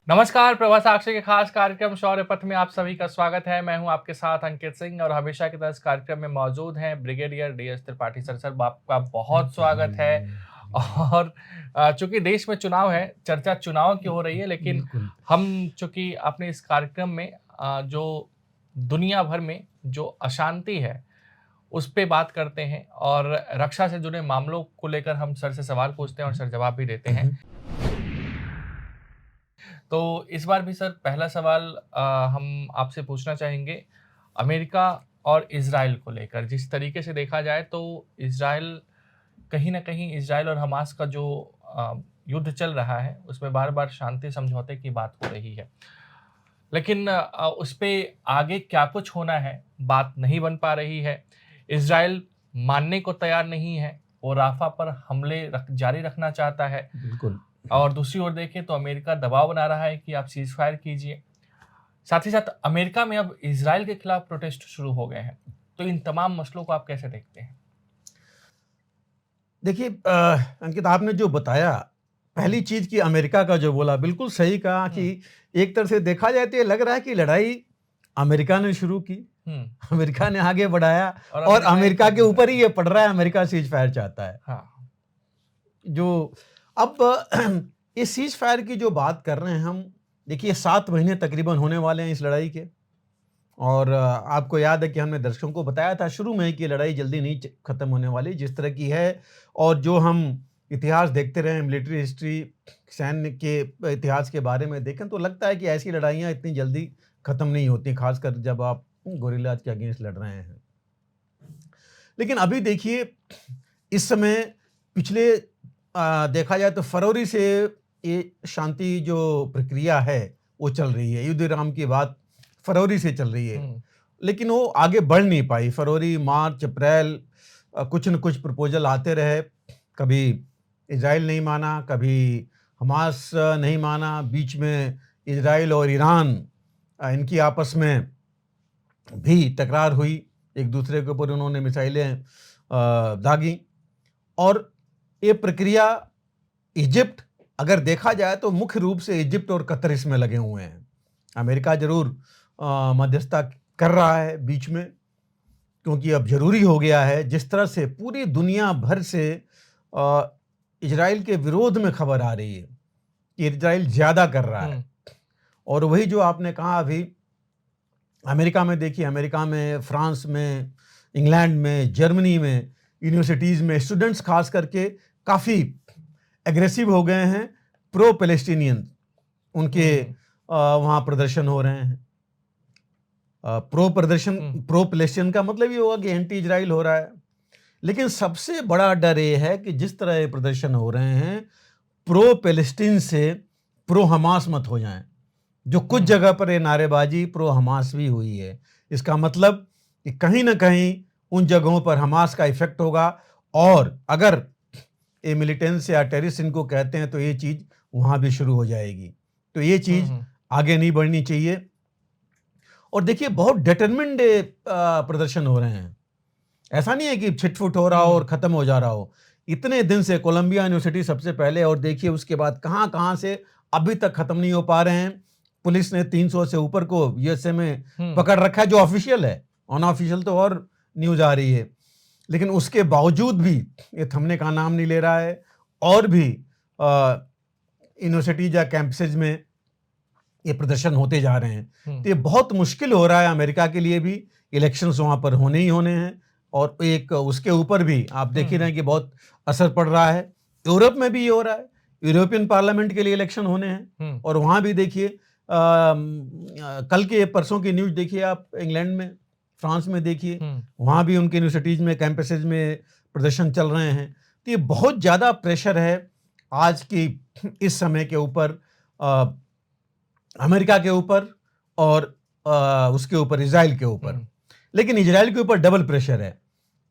नमस्कार, प्रवास साक्षी के खास कार्यक्रम शौर्य पथ में आप सभी का स्वागत है। मैं हूं आपके साथ अंकित सिंह और हमेशा की तरह इस कार्यक्रम में मौजूद हैं brigadier DS Tripathi sir. Sir, आपका बहुत स्वागत है। और चूंकि देश में चुनाव है, चर्चा चुनाव की हो रही है, लेकिन बिल्कुल। हम चूंकि अपने इस कार्यक्रम में जो दुनिया भर में जो अशांति है उस पे बात करते हैं और रक्षा से जुड़े मामलों को लेकर हम सर से सवाल पूछते हैं और सर जवाब भी देते हैं। तो इस बार भी सर पहला सवाल हम आपसे पूछना चाहेंगे अमेरिका और इज़राइल को लेकर। जिस तरीके से देखा जाए तो इज़राइल कहीं न कहीं इज़राइल और हमास का जो युद्ध चल रहा है उसमें बार-बार शांति समझौते की बात हो रही है। लेकिन उस पे आगे क्या कुछ होना है, बात नहीं बन पा रही है। इज़राइल मानने को तैयार नहीं है, वो राफ़ा पर हमले जारी रखना चाहता है। बिल्कुल। और दूसरी ओर देखें तो अमेरिका दबाव बना रहा है कि आप सीज़ फायर कीजिए। साथ ही साथ अमेरिका में अब इज़राइल के खिलाफ प्रोटेस्ट शुरू हो गए हैं। तो इन तमाम मसलों को आप कैसे देखते हैं? देखिए अंकित, आपने जो बताया, पहली चीज़ कि अमेरिका का जो बोला बिल्कुल सही कहा कि एक तरह से देखा जाए तो ये लग रहा है कि लड़ाई अमेरिका ने शुरू की, अमेरिका ने आगे बढ़ाया और अमेरिका के ऊपर ही ये पड़ रहा है। अमेरिका सीज फायर चाहता है। हाँ। जो अब इस सीज फायर की जो बात कर रहे हैं हम, देखिए 7 महीने तकरीबन होने वाले हैं इस लड़ाई के। और आपको याद है कि हमने दर्शकों को बताया था शुरू में कि लड़ाई जल्दी नहीं खत्म होने वाली जिस तरह की है। और जो हम इतिहास देखते रहे, मिलिट्री हिस्ट्री, सैन्य के इतिहास के बारे में देखें तो लगता है कि ऐसी लड़ाइयाँ इतनी जल्दी खत्म नहीं होती, खासकर जब आप गोरिल्लाज के अगेंस्ट लड़ रहे हैं। लेकिन अभी देखिए, इस समय पिछले देखा जाए तो फरवरी से ये शांति जो प्रक्रिया है वो चल रही है। युद्ध विराम की बात फरवरी से चल रही है, लेकिन वो आगे बढ़ नहीं पाई। फरवरी, मार्च, अप्रैल कुछ न कुछ प्रपोजल आते रहे। कभी इजराइल नहीं माना, कभी हमास नहीं माना। बीच में इजराइल और ईरान इनकी आपस में भी तकरार हुई, एक दूसरे के ऊपर उन्होंने मिसाइलें दागी। और ये प्रक्रिया इजिप्ट, अगर देखा जाए तो मुख्य रूप से इजिप्ट और कतर इसमें लगे हुए हैं। अमेरिका जरूर मध्यस्थता कर रहा है बीच में, क्योंकि अब जरूरी हो गया है। जिस तरह से पूरी दुनिया भर से इजराइल के विरोध में खबर आ रही है कि इजराइल ज़्यादा कर रहा है। और वही जो आपने कहा अभी, अमेरिका में देखिए, अमेरिका में, फ्रांस में, इंग्लैंड में, जर्मनी में, यूनिवर्सिटीज़ में स्टूडेंट्स खास करके काफ़ी एग्रेसिव हो गए हैं। प्रो पैलेस्टीनियन उनके वहाँ प्रदर्शन हो रहे हैं। प्रो पैलेस्टीन का मतलब ये होगा कि एंटी इजराइल हो रहा है। लेकिन सबसे बड़ा डर ये है कि जिस तरह ये प्रदर्शन हो रहे हैं, प्रो पैलेस्टीन से प्रो हमास मत हो जाएं। जो कुछ जगह पर ये नारेबाजी प्रो हमास भी हुई है, इसका मतलब कि कहीं ना कहीं उन जगहों पर हमास का इफेक्ट होगा। और अगर ये मिलिटेंस या टेररिस्ट इनको कहते हैं तो ये चीज़ वहाँ भी शुरू हो जाएगी। तो ये चीज़ आगे नहीं बढ़नी चाहिए। और देखिए, बहुत डिटरमिन्ड प्रदर्शन हो रहे हैं। ऐसा नहीं है कि छिटफुट हो रहा हो और ख़त्म हो जा रहा हो। इतने दिन से कोलंबिया यूनिवर्सिटी सबसे पहले, और देखिए उसके बाद कहाँ कहाँ से अभी तक ख़त्म नहीं हो पा रहे हैं। पुलिस ने 300 से ऊपर को यूएसए में पकड़ रखा है, जो ऑफिशियल है। अनऑफिशियल तो और न्यूज़ आ रही है, लेकिन उसके बावजूद भी ये थमने का नाम नहीं ले रहा है। और भी यूनिवर्सिटीज या कैंपसेज में ये प्रदर्शन होते जा रहे हैं। तो ये बहुत मुश्किल हो रहा है अमेरिका के लिए भी। इलेक्शंस वहाँ पर होने ही होने हैं, और एक उसके ऊपर भी आप देख ही रहे हैं कि बहुत असर पड़ रहा है। यूरोप में भी ये हो रहा है। यूरोपियन पार्लियामेंट के लिए इलेक्शन होने हैं, और वहाँ भी देखिए कल के परसों की न्यूज़ देखिए आप, इंग्लैंड में, फ्रांस में देखिए, वहाँ भी उनके यूनिवर्सिटीज़ में, कैंपसेज में प्रदर्शन चल रहे हैं। तो ये बहुत ज़्यादा प्रेशर है आज की इस समय के ऊपर, अमेरिका के ऊपर और उसके ऊपर इजराइल के ऊपर। लेकिन इजराइल के ऊपर डबल प्रेशर है।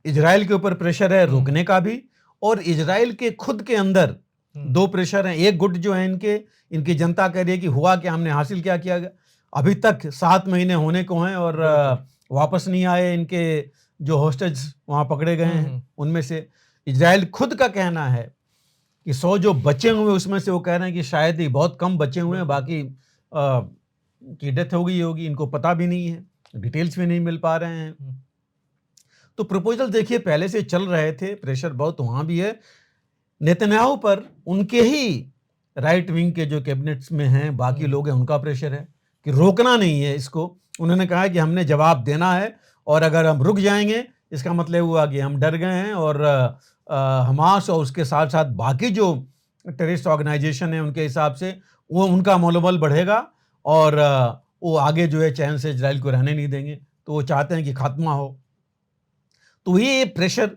इजराइल के ऊपर प्रेशर है रोकने का भी, और इजराइल के खुद के अंदर दो प्रेशर हैं। एक गुट जो है इनकी जनता कह रही है कि हुआ क्या, हमने हासिल क्या किया। अभी तक 7 महीने होने को हैं और वापस नहीं आए इनके जो होस्टेज वहाँ पकड़े गए हैं। उनमें से इजराइल खुद का कहना है कि 100 जो बचे हुए उसमें से वो कह रहे हैं कि शायद ही बहुत कम बचे हुए हैं, बाकी की डेथ हो गई होगी, इनको पता भी नहीं है, डिटेल्स भी नहीं मिल पा रहे हैं। तो प्रपोजल देखिए पहले से चल रहे थे, प्रेशर बहुत वहाँ भी है नेतन्याहू पर, उनके ही राइट विंग के जो कैबिनेट्स में हैं बाकी लोग हैं उनका प्रेशर है कि रोकना नहीं है इसको। उन्होंने कहा कि हमने जवाब देना है और अगर हम रुक जाएंगे इसका मतलब हुआ कि हम डर गए हैं और हमास और उसके साथ साथ बाकी जो टेररिस्ट ऑर्गेनाइजेशन है उनके हिसाब से वो उनका मनोबल बढ़ेगा और वो आगे जो है चैन से इजराइल को रहने नहीं देंगे। तो वो चाहते हैं कि खात्मा हो। तो ये प्रेशर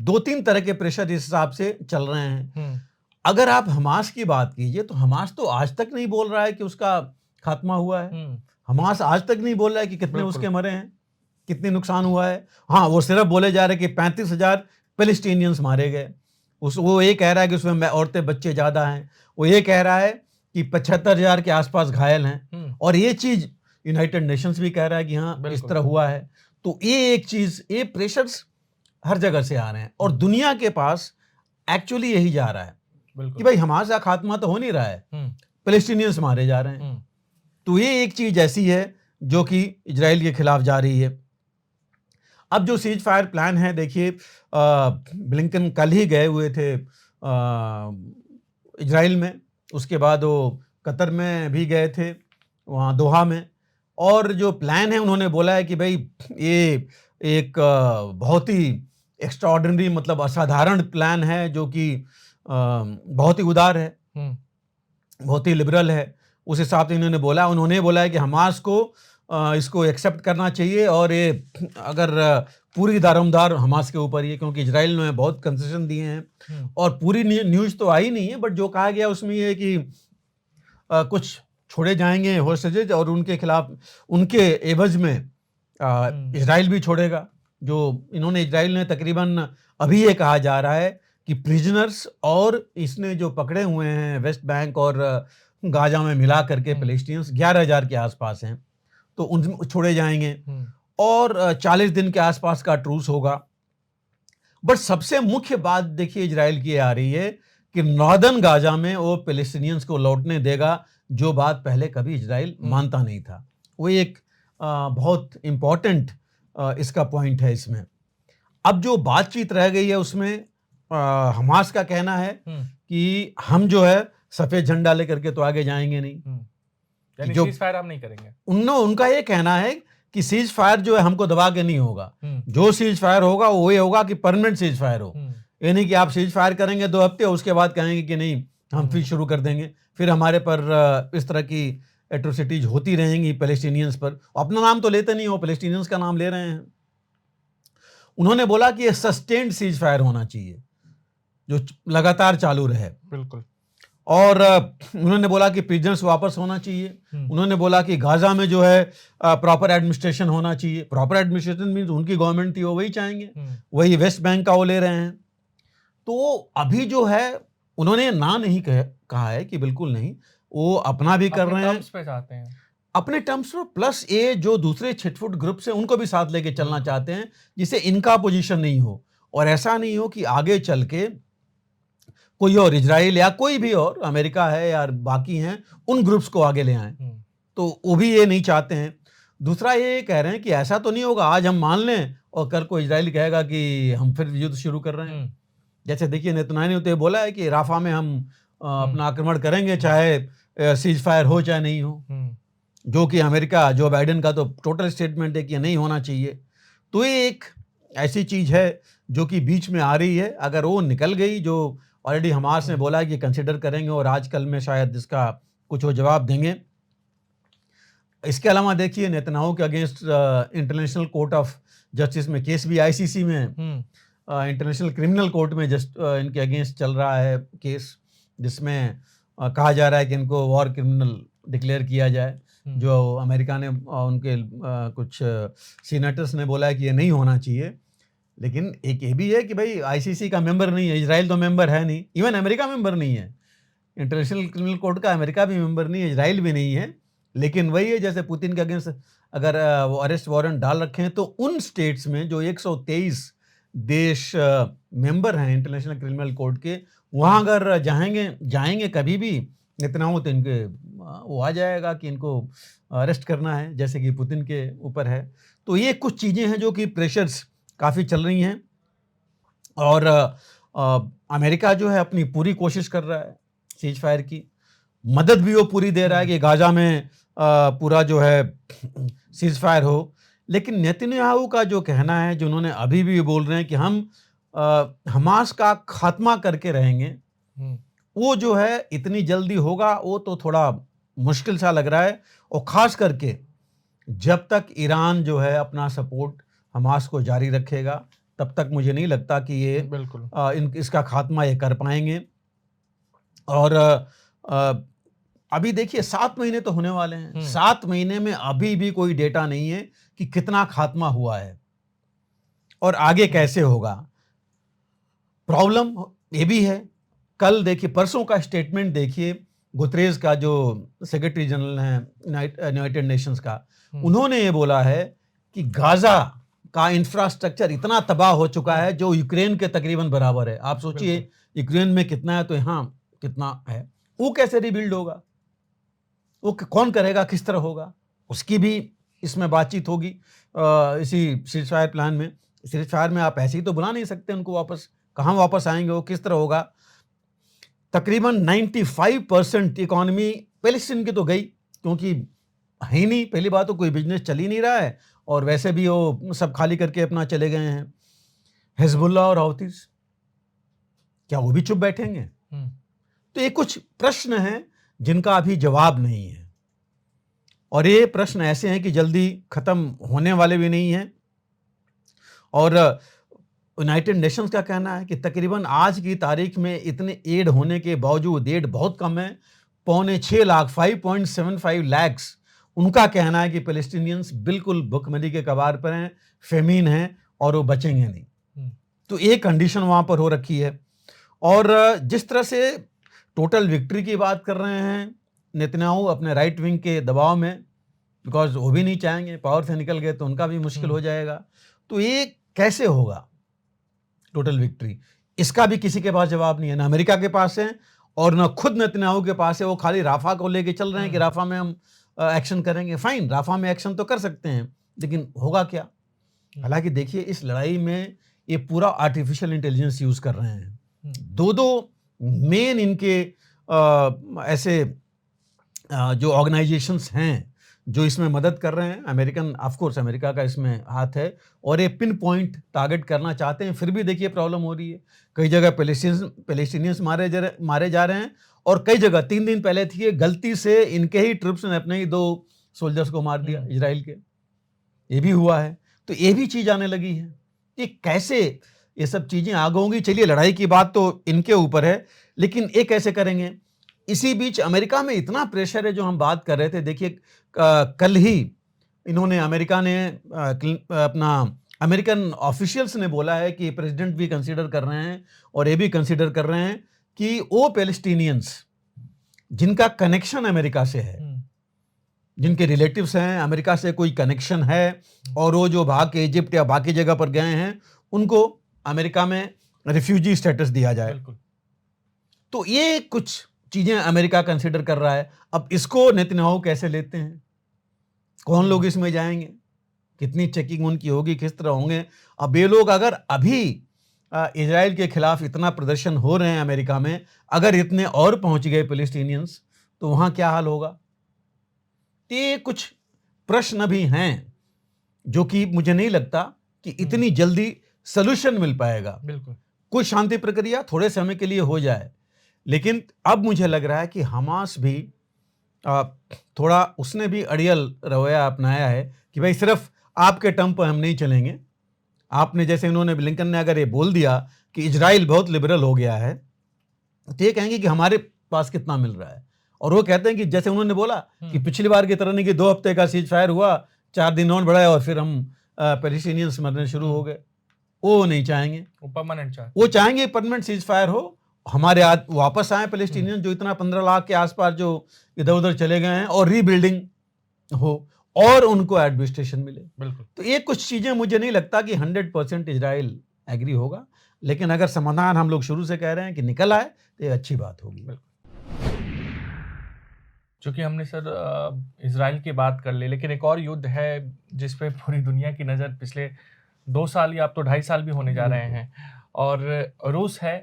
2-3 तरह के प्रेशर इस हिसाब से चल रहे हैं। अगर आप हमास की बात कीजिए तो हमास तो आज तक नहीं बोल रहा है कि उसका खात्मा हुआ है। हमास आज तक नहीं बोल रहा है कि कितने उसके मरे हैं, कितने नुकसान हुआ है। हाँ, वो सिर्फ बोले जा रहे हैं कि 35,000 पैलेस्टीनियंस मारे गए। वो ये कह रहा है कि उसमें औरतें बच्चे ज़्यादा हैं। वो ये कह रहा है कि 75,000 के आसपास घायल हैं और ये चीज़ यूनाइटेड नेशंस भी कह रहा है कि हाँ इस तरह हुआ है। तो ये एक चीज़, ये प्रेशर्स हर जगह से आ रहे हैं और दुनिया के पास एक्चुअली यही जा रहा है कि भाई हमास का खात्मा तो हो नहीं रहा है, पैलेस्टीनियंस मारे जा रहे हैं। तो ये एक चीज़ ऐसी है जो कि इजराइल के खिलाफ जा रही है। अब जो सीज फायर प्लान है, देखिए ब्लिंकन कल ही गए हुए थे इजराइल में, उसके बाद वो कतर में भी गए थे, वहाँ दोहा में। और जो प्लान है उन्होंने बोला है कि भाई ये एक बहुत ही एक्स्ट्राऑर्डिनरी, मतलब असाधारण प्लान है जो कि बहुत ही उदार है, बहुत ही लिबरल है। उस हिसाब से इन्होंने बोला है कि हमास को इसको एक्सेप्ट करना चाहिए और ये अगर पूरी दारोमदार हमास के ऊपर ही है, क्योंकि इजराइल ने बहुत कंसेशन दिए हैं और पूरी न्यूज़ तो आई नहीं है, बट जो कहा गया उसमें ये है कि कुछ छोड़े जाएंगे होस्टेजेज और उनके खिलाफ, उनके एवज में इजराइल भी छोड़ेगा। जो इजराइल ने तकरीबन अभी ये कहा जा रहा है कि प्रिजनर्स और इसने जो पकड़े हुए हैं वेस्ट बैंक और गाजा में मिला करके पैलेस्टीनियंस 11,000 के आसपास हैं, तो उन छोड़े जाएंगे और 40 दिन के आसपास का ट्रूस होगा। बट सबसे मुख्य बात देखिए इजराइल की आ रही है कि नॉर्दर्न गाजा में वो पैलेस्टीनियंस को लौटने देगा, जो बात पहले कभी इजराइल मानता नहीं था। वो एक बहुत इम्पॉर्टेंट इसका पॉइंट है इसमें। अब जो बातचीत रह गई है उसमें हमास का कहना है कि हम जो है सफेद झंडा लेकर के तो आगे जाएंगे नहीं, यानी सीज फायर हम नहीं करेंगे। उनका ये कहना है कि सीज फायर जो है हमको दबा के नहीं होगा, जो सीज फायर होगा वो ये होगा कि परमानेंट सीज फायर हो। ये नहीं कि आप सीज फायर करेंगे 2 हफ्ते उसके बाद कहेंगे कि नहीं हम फिर शुरू कर देंगे, फिर हमारे पर इस तरह की एट्रोसिटीज होती रहेंगी पैलेस्टीनियंस पर। अपना नाम तो लेते नहीं हो, पैलेस्टीनियंस का नाम ले रहे हैं। उन्होंने बोला कि ये सस्टेन्ड सीज फायर होना चाहिए जो लगातार चालू रहे। बिल्कुल। और उन्होंने बोला कि प्रिजनर्स वापस होना चाहिए। उन्होंने बोला कि गाजा में जो है प्रॉपर एडमिनिस्ट्रेशन होना चाहिए। प्रॉपर एडमिनिस्ट्रेशन मीन्स उनकी गवर्नमेंट थी वो वही चाहेंगे, वही वेस्ट बैंक का वो ले रहे हैं। तो अभी जो है उन्होंने ना नहीं कहा है कि बिल्कुल नहीं, वो अपना भी कर रहे हैं, पे चाहते हैं अपने टर्म्स पर, प्लस ये जो दूसरे छिटफुट ग्रुप्स हैं उनको भी साथ लेके चलना चाहते हैं जिससे इनका पोजीशन नहीं हो और ऐसा नहीं हो कि आगे चल के कोई और इजराइल या कोई भी और अमेरिका है या बाकी हैं उन ग्रुप्स को आगे ले आएं। तो वो भी ये नहीं चाहते हैं। दूसरा ये कह रहे हैं कि ऐसा तो नहीं होगा आज हम मान लें और कल को इजराइल कहेगा कि हम फिर युद्ध शुरू कर रहे हैं। जैसे देखिए नेतन्याहू ने तो बोला है कि राफा में हम अपना आक्रमण करेंगे चाहे सीज फायर हो चाहे नहीं हो, जो कि अमेरिका, जो बाइडेन का तो टोटल स्टेटमेंट है कि नहीं होना चाहिए। तो ये एक ऐसी चीज़ है जो कि बीच में आ रही है। अगर वो निकल गई, जो ऑलरेडी हमास ने बोला है कि कंसिडर करेंगे और आजकल में शायद इसका कुछ वो जवाब देंगे। इसके अलावा देखिए नेतन्याहू के against international court of justice में केस भी, आईसीसी में इंटरनेशनल क्रिमिनल कोर्ट में इनके अगेंस्ट चल रहा है केस, जिसमें कहा जा रहा है कि इनको वॉर क्रिमिनल डिक्लेयर किया जाए। जो अमेरिका ने उनके कुछ सीनेटर्स ने बोला है कि ये नहीं होना चाहिए। लेकिन एक ये भी है कि भाई आईसीसी का मेंबर नहीं है, इजराइल तो मेंबर है नहीं, इवन अमेरिका मेंबर नहीं है, इंटरनेशनल क्रिमिनल कोर्ट का अमेरिका भी मेंबर नहीं है, इजराइल भी नहीं है। लेकिन वही है, जैसे पुतिन के अगेंस्ट अगर वो अरेस्ट वारंट डाल रखे हैं तो उन स्टेट्स में जो 123 देश मेंबर हैं इंटरनेशनल क्रिमिनल कोर्ट के, वहाँ अगर जाएंगे कभी भी नेतन्याहू तो इनके वो आ जाएगा कि इनको अरेस्ट करना है, जैसे कि पुतिन के ऊपर है। तो ये कुछ चीज़ें हैं जो कि प्रेशर्स काफ़ी चल रही हैं और अमेरिका जो है अपनी पूरी कोशिश कर रहा है सीज फायर की, मदद भी वो पूरी दे रहा है कि गाजा में पूरा जो है सीज फायर हो। लेकिन नेतन्याहू का जो कहना है, जो उन्होंने अभी भी बोल रहे हैं कि हम हमास का खात्मा करके रहेंगे, वो जो है इतनी जल्दी होगा वो तो थोड़ा मुश्किल सा लग रहा है। और ख़ास करके जब तक ईरान जो है अपना सपोर्ट हमास को जारी रखेगा, तब तक मुझे नहीं लगता कि ये बिल्कुल इसका खात्मा ये कर पाएंगे। और अभी देखिए 7 महीने तो होने वाले हैं, 7 महीने में अभी भी कोई डेटा नहीं है कि कितना खात्मा हुआ है और आगे कैसे होगा। प्रॉब्लम ये भी है, कल देखिए परसों का स्टेटमेंट देखिए गुतरेज का, जो सेक्रेटरी जनरल हैं यूनाइटेड नेशंस का, उन्होंने ये बोला है कि गाजा का इंफ्रास्ट्रक्चर इतना तबाह हो चुका है जो यूक्रेन के तकरीबन बराबर है। आप सोचिए यूक्रेन में कितना है तो यहाँ कितना है, वो कैसे रिबिल्ड होगा, वो कौन करेगा, किस तरह होगा, उसकी भी इसमें बातचीत होगी इसी सीज फायर प्लान में। सीज फायर में आप ऐसे ही तो बुला नहीं सकते उनको वापस, कहाँ वापस आएंगे, वो किस तरह होगा। तकरीबन 95% इकॉनमी पैलेस्टीन की तो गई, क्योंकि है ही नहीं, पहली बात तो कोई बिजनेस चल ही नहीं रहा है और वैसे भी वो सब खाली करके अपना चले गए हैं। हिजबुल्ला और हौतीस, क्या वो भी चुप बैठेंगे? तो ये कुछ प्रश्न हैं जिनका अभी जवाब नहीं है और ये प्रश्न ऐसे हैं कि जल्दी खत्म होने वाले भी नहीं हैं। और यूनाइटेड नेशंस का कहना है कि तकरीबन आज की तारीख में इतने एड होने के बावजूद, एड बहुत कम है, 6.25 लाख 5.75 लाख, उनका कहना है कि पैलेस्टीनियंस बिल्कुल भुखमरी के कगार पर हैं, फेमीन हैं और वो बचेंगे नहीं। तो एक कंडीशन वहाँ पर हो रखी है। और जिस तरह से टोटल विक्ट्री की बात कर रहे हैं नेतन्याहू अपने राइट विंग के दबाव में, बिकॉज वो भी नहीं चाहेंगे, पावर से निकल गए तो उनका भी मुश्किल हो जाएगा। तो ये कैसे होगा टोटल विक्ट्री, इसका भी किसी के पास जवाब नहीं है, ना अमेरिका के पास है और ना खुद नेतन्याहू के पास है। वो खाली राफा को लेके चल रहे हैं कि राफा में हम एक्शन करेंगे। फाइन, राफा में एक्शन तो कर सकते हैं, लेकिन होगा क्या? हालांकि देखिए इस लड़ाई में ये पूरा आर्टिफिशियल इंटेलिजेंस यूज कर रहे हैं। दो मेन इनके ऐसे जो ऑर्गेनाइजेशंस हैं जो इसमें मदद कर रहे हैं। अमेरिकन, ऑफ कोर्स अमेरिका का इसमें हाथ है और ये पिन पॉइंट टारगेट करना चाहते हैं। फिर भी देखिए प्रॉब्लम हो रही है, कई जगह पैलेस्टीनियंस मारे जा रहे हैं और कई जगह 3 दिन पहले थी गलती से इनके ही ट्रुप्स ने अपने ही 2 सोल्जर्स को मार दिया, इजराइल के, ये भी हुआ है। तो ये भी चीज़ आने लगी है कि कैसे ये सब चीज़ें आगे होंगी। चलिए लड़ाई की बात तो इनके ऊपर है, लेकिन ये कैसे करेंगे। इसी बीच अमेरिका में इतना प्रेशर है, जो हम बात कर रहे थे। देखिए कल ही इन्होंने, अमेरिका ने अपना अमेरिकन ऑफिशियल्स ने बोला है कि प्रेसिडेंट भी कंसीडर कर रहे हैं और ये भी कंसीडर कर रहे हैं कि वो पैलेस्टीनियंस जिनका कनेक्शन अमेरिका से है, जिनके रिलेटिव्स हैं अमेरिका से, कोई कनेक्शन है और वो जो भाग के इजिप्ट या बाकी जगह पर गए हैं, उनको अमेरिका में रिफ्यूजी स्टेटस दिया जाए। तो ये कुछ चीज़ें अमेरिका कंसीडर कर रहा है। अब इसको नेतन्याहू कैसे लेते हैं, कौन लोग इसमें जाएंगे, कितनी चेकिंग उनकी होगी, किस तरह होंगे। अब ये लोग अगर अभी इजराइल के खिलाफ इतना प्रदर्शन हो रहे हैं अमेरिका में, अगर इतने और पहुंच गए पैलेस्टीनियंस, तो वहाँ क्या हाल होगा। ये कुछ प्रश्न भी हैं जो कि मुझे नहीं लगता कि इतनी जल्दी सलूशन मिल पाएगा। बिल्कुल, कुछ शांति प्रक्रिया थोड़े समय के लिए हो जाए, लेकिन अब मुझे लग रहा है कि हमास भी थोड़ा, उसने भी अड़ियल रवैया अपनाया है कि भाई सिर्फ आपके टर्म पर हम नहीं चलेंगे। आपने, जैसे इन्होंने, ब्लिंकन ने अगर ये बोल दिया कि इजराइल बहुत लिबरल हो गया है, तो ये कहेंगे कि हमारे पास कितना मिल रहा है। और वो कहते हैं कि जैसे उन्होंने बोला कि पिछली बार की तरह नहीं कि 2 हफ्ते का सीज फायर हुआ, 4 दिन और बढ़ाया और फिर हम पैलेस्टीनियंस मरने शुरू हो गए। वो नहीं चाहेंगे, वो चाहेंगे परमानेंट सीज फायर हो, हमारे वापस आए पैलेस्टीनियंस जो इतना 15 लाख के आसपास जो इधर उधर चले गए हैं, और रीबिल्डिंग हो और उनको एडमिनिस्ट्रेशन मिले। बिल्कुल। तो ये कुछ चीज़ें मुझे नहीं लगता कि 100% इजराइल एग्री होगा, लेकिन अगर समाधान हम लोग शुरू से कह रहे हैं कि निकल आए तो ये अच्छी बात होगी। चूँकि हमने सर इज़राइल की बात कर ली, लेकिन एक और युद्ध है जिस पे पूरी दुनिया की नज़र पिछले 2 साल या अब तो 2.5 साल भी होने जा रहे बिल्कुल। हैं, और रूस है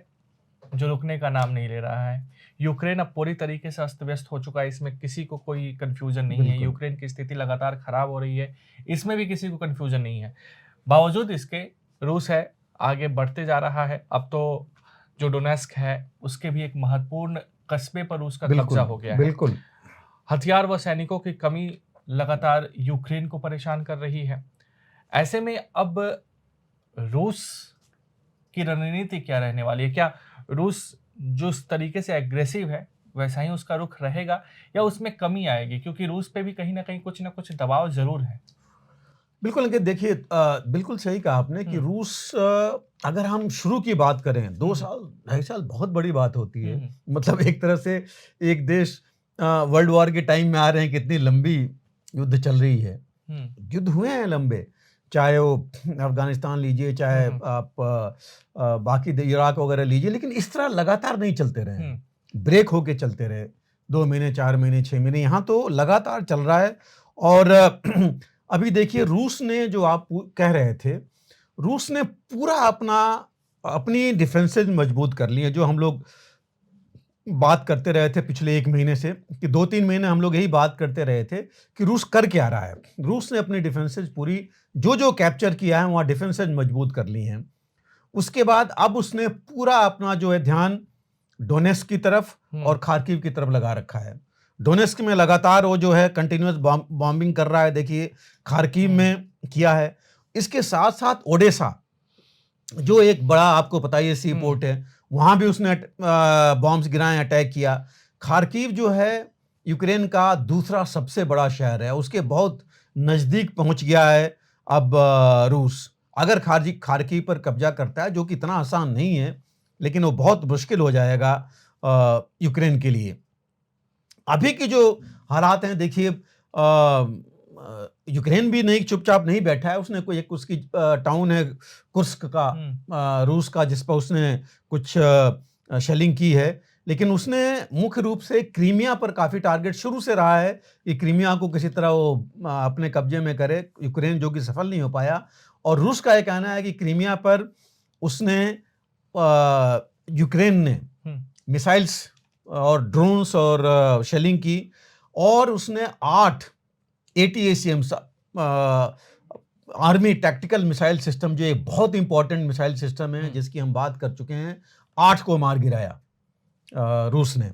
जो रुकने का नाम नहीं ले रहा है। यूक्रेन अब पूरी तरीके से अस्त-व्यस्त हो चुका है, इसमें किसी को कोई कन्फ्यूज़न नहीं है। बिल्कुल। यूक्रेन की स्थिति लगातार खराब हो रही है, इसमें भी किसी को कन्फ्यूज़न नहीं है। बावजूद इसके रूस है, आगे बढ़ते जा रहा है। अब तो जो डोनेस्क है, उसके भी एक महत्वपूर्ण कस्बे पर रूस का कब्ज़ा बिल्कुल, हो गया है। बिल्कुल। हथियार व सैनिकों की कमी लगातार यूक्रेन को परेशान कर रही है। ऐसे में अब रूस की रणनीति क्या रहने वाली है? क्या रूस जिस तरीके से एग्रेसिव है, वैसा ही उसका रुख रहेगा या उसमें कमी आएगी? क्योंकि रूस पे भी कहीं न कहीं कुछ न कुछ दबाव ज़रूर है। बिल्कुल, देखिए देखिए बिल्कुल सही कहा आपने कि हुँ, रूस अगर हम शुरू की बात करें, 2 हुँ, हुँ, साल, 2.5 साल बहुत बड़ी बात होती हुँ, है। हुँ, मतलब एक तरह से एक देश वर्ल्ड वॉर के टाइम में आ रहे हैं, कितनी लंबी युद्ध चल रही है। हुँ, युद्ध हुए हैं लंबे, चाहे वो अफ़गानिस्तान लीजिए, चाहे हुँ, हुँ, आप बाकी द इराक वगैरह लीजिए, लेकिन इस तरह लगातार नहीं चलते रहे हुँ, हैं। ब्रेक होके चलते रहे, 2 महीने, 4 महीने, 6 महीने, यहाँ तो लगातार चल रहा है। और अभी देखिए रूस ने जो आप कह रहे थे, रूस ने पूरा अपनी डिफेंसेस मजबूत कर ली है, जो हम लोग बात करते रहे थे पिछले 1 महीने से, कि 2-3 महीने हम लोग यही बात करते रहे थे कि रूस कर क्या रहा है। रूस ने अपनी डिफेंसेस पूरी जो-जो कैप्चर किया है, वहाँ डिफेंसेस मजबूत कर ली हैं। उसके बाद अब उसने पूरा अपना जो है ध्यान डोनेस्क की तरफ हुँ, और खार्किव की तरफ लगा रखा है। डोनेस्क में लगातार वो जो है कंटिन्यूअस बॉम्बिंग कर रहा है, देखिए खार्किव हुँ, में किया है। इसके साथ-साथ ओडेसा, जो एक बड़ा आपको पता ही है सी हुँ, पोर्ट है, वहाँ भी उसने बॉम्ब्स गिराए, अटैक किया। खार्किव जो है यूक्रेन का दूसरा सबसे बड़ा शहर है, उसके बहुत नज़दीक पहुँच गया है अब रूस। अगर खार्किव पर कब्ज़ा करता है, जो कि इतना आसान नहीं है, लेकिन वो बहुत मुश्किल हो जाएगा यूक्रेन के लिए। अभी की जो हालात हैं देखिए, यूक्रेन भी नहीं चुपचाप नहीं बैठा है, उसने कोई एक उसकी टाउन है कुर्स्क का, हुँ, रूस का, जिस पर उसने कुछ शेलिंग की है, लेकिन उसने मुख्य रूप से क्रीमिया पर काफ़ी टारगेट शुरू से रहा है कि क्रीमिया को किसी तरह वो अपने कब्जे में करे, यूक्रेन, जो कि सफल नहीं हो पाया। और रूस का ये कहना है कि क्रीमिया पर उसने यूक्रेन ने हुँ, मिसाइल्स और ड्रोन्स और शेलिंग की, और उसने 8 एटीएसीएम्स, आर्मी टैक्टिकल मिसाइल सिस्टम, जो एक बहुत इंपॉर्टेंट मिसाइल सिस्टम है हुँ, जिसकी हम बात कर चुके हैं, 8 को मार गिराया रूस ने।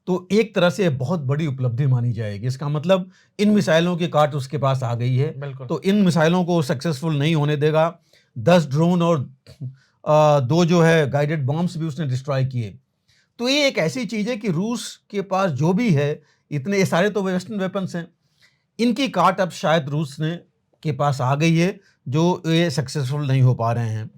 तो एक तरह से बहुत बड़ी उपलब्धि मानी जाएगी। इसका मतलब इन मिसाइलों की काट उसके पास आ गई है, बिल्कुल। तो इन मिसाइलों को सक्सेसफुल नहीं होने देगा। 10 ड्रोन और 2 जो है गाइडेड बॉम्ब्स भी उसने डिस्ट्रॉय किए। तो ये एक ऐसी चीज़ है कि रूस के पास जो भी है, इतने ये सारे तो वेस्टर्न वेपन्स हैं, इनकी काट अब शायद रूस ने के पास आ गई है, जो ये सक्सेसफुल नहीं हो पा रहे हैं।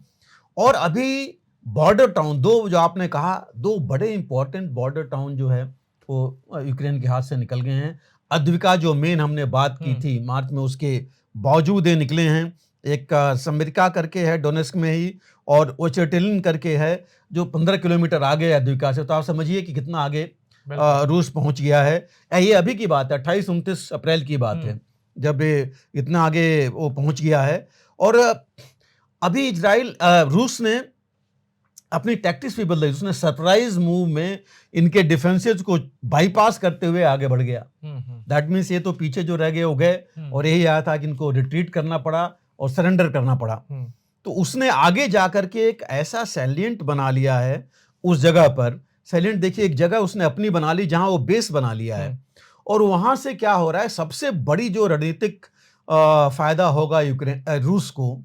और अभी बॉर्डर टाउन 2 जो आपने कहा, 2 बड़े इंपॉर्टेंट बॉर्डर टाउन जो है वो यूक्रेन के हाथ से निकल गए हैं। अद्विका, जो मेन हमने बात की हुँ, थी मार्च में, उसके बावजूद ये निकले हैं। एक समरिका करके है डोनेस्क में ही, और ओचेटिलिन करके है जो 15 किलोमीटर आगे है अद्विका से। तो आप समझिए कि कितना आगे बिल्कुल। रूस पहुंच गया है। ये अभी की बात है, 28-29 अप्रैल की बात हुँ, है, जब ये इतना आगे वो पहुंच गया है। और अभी रूस ने अपनी टैक्टिक्स भी बदली। उसने सरप्राइज मूव में इनके डिफेंसेस को बाईपास करते हुए आगे बढ़ गया। हुँ, हुँ, दैट मीन्स ये तो पीछे जो रह गए वो गए, हुँ, और यही आया था कि इनको रिट्रीट करना पड़ा और सरेंडर करना पड़ा। हुँ, तो उसने आगे जाकर के एक ऐसा सैलिएंट बना लिया है उस जगह पर। सैलिएंट देखिए, एक जगह उसने अपनी बना ली जहां वो बेस बना लिया है। हुँ, और वहां से क्या हो रहा है, सबसे बड़ी जो रणनीतिक फायदा होगा रूस को,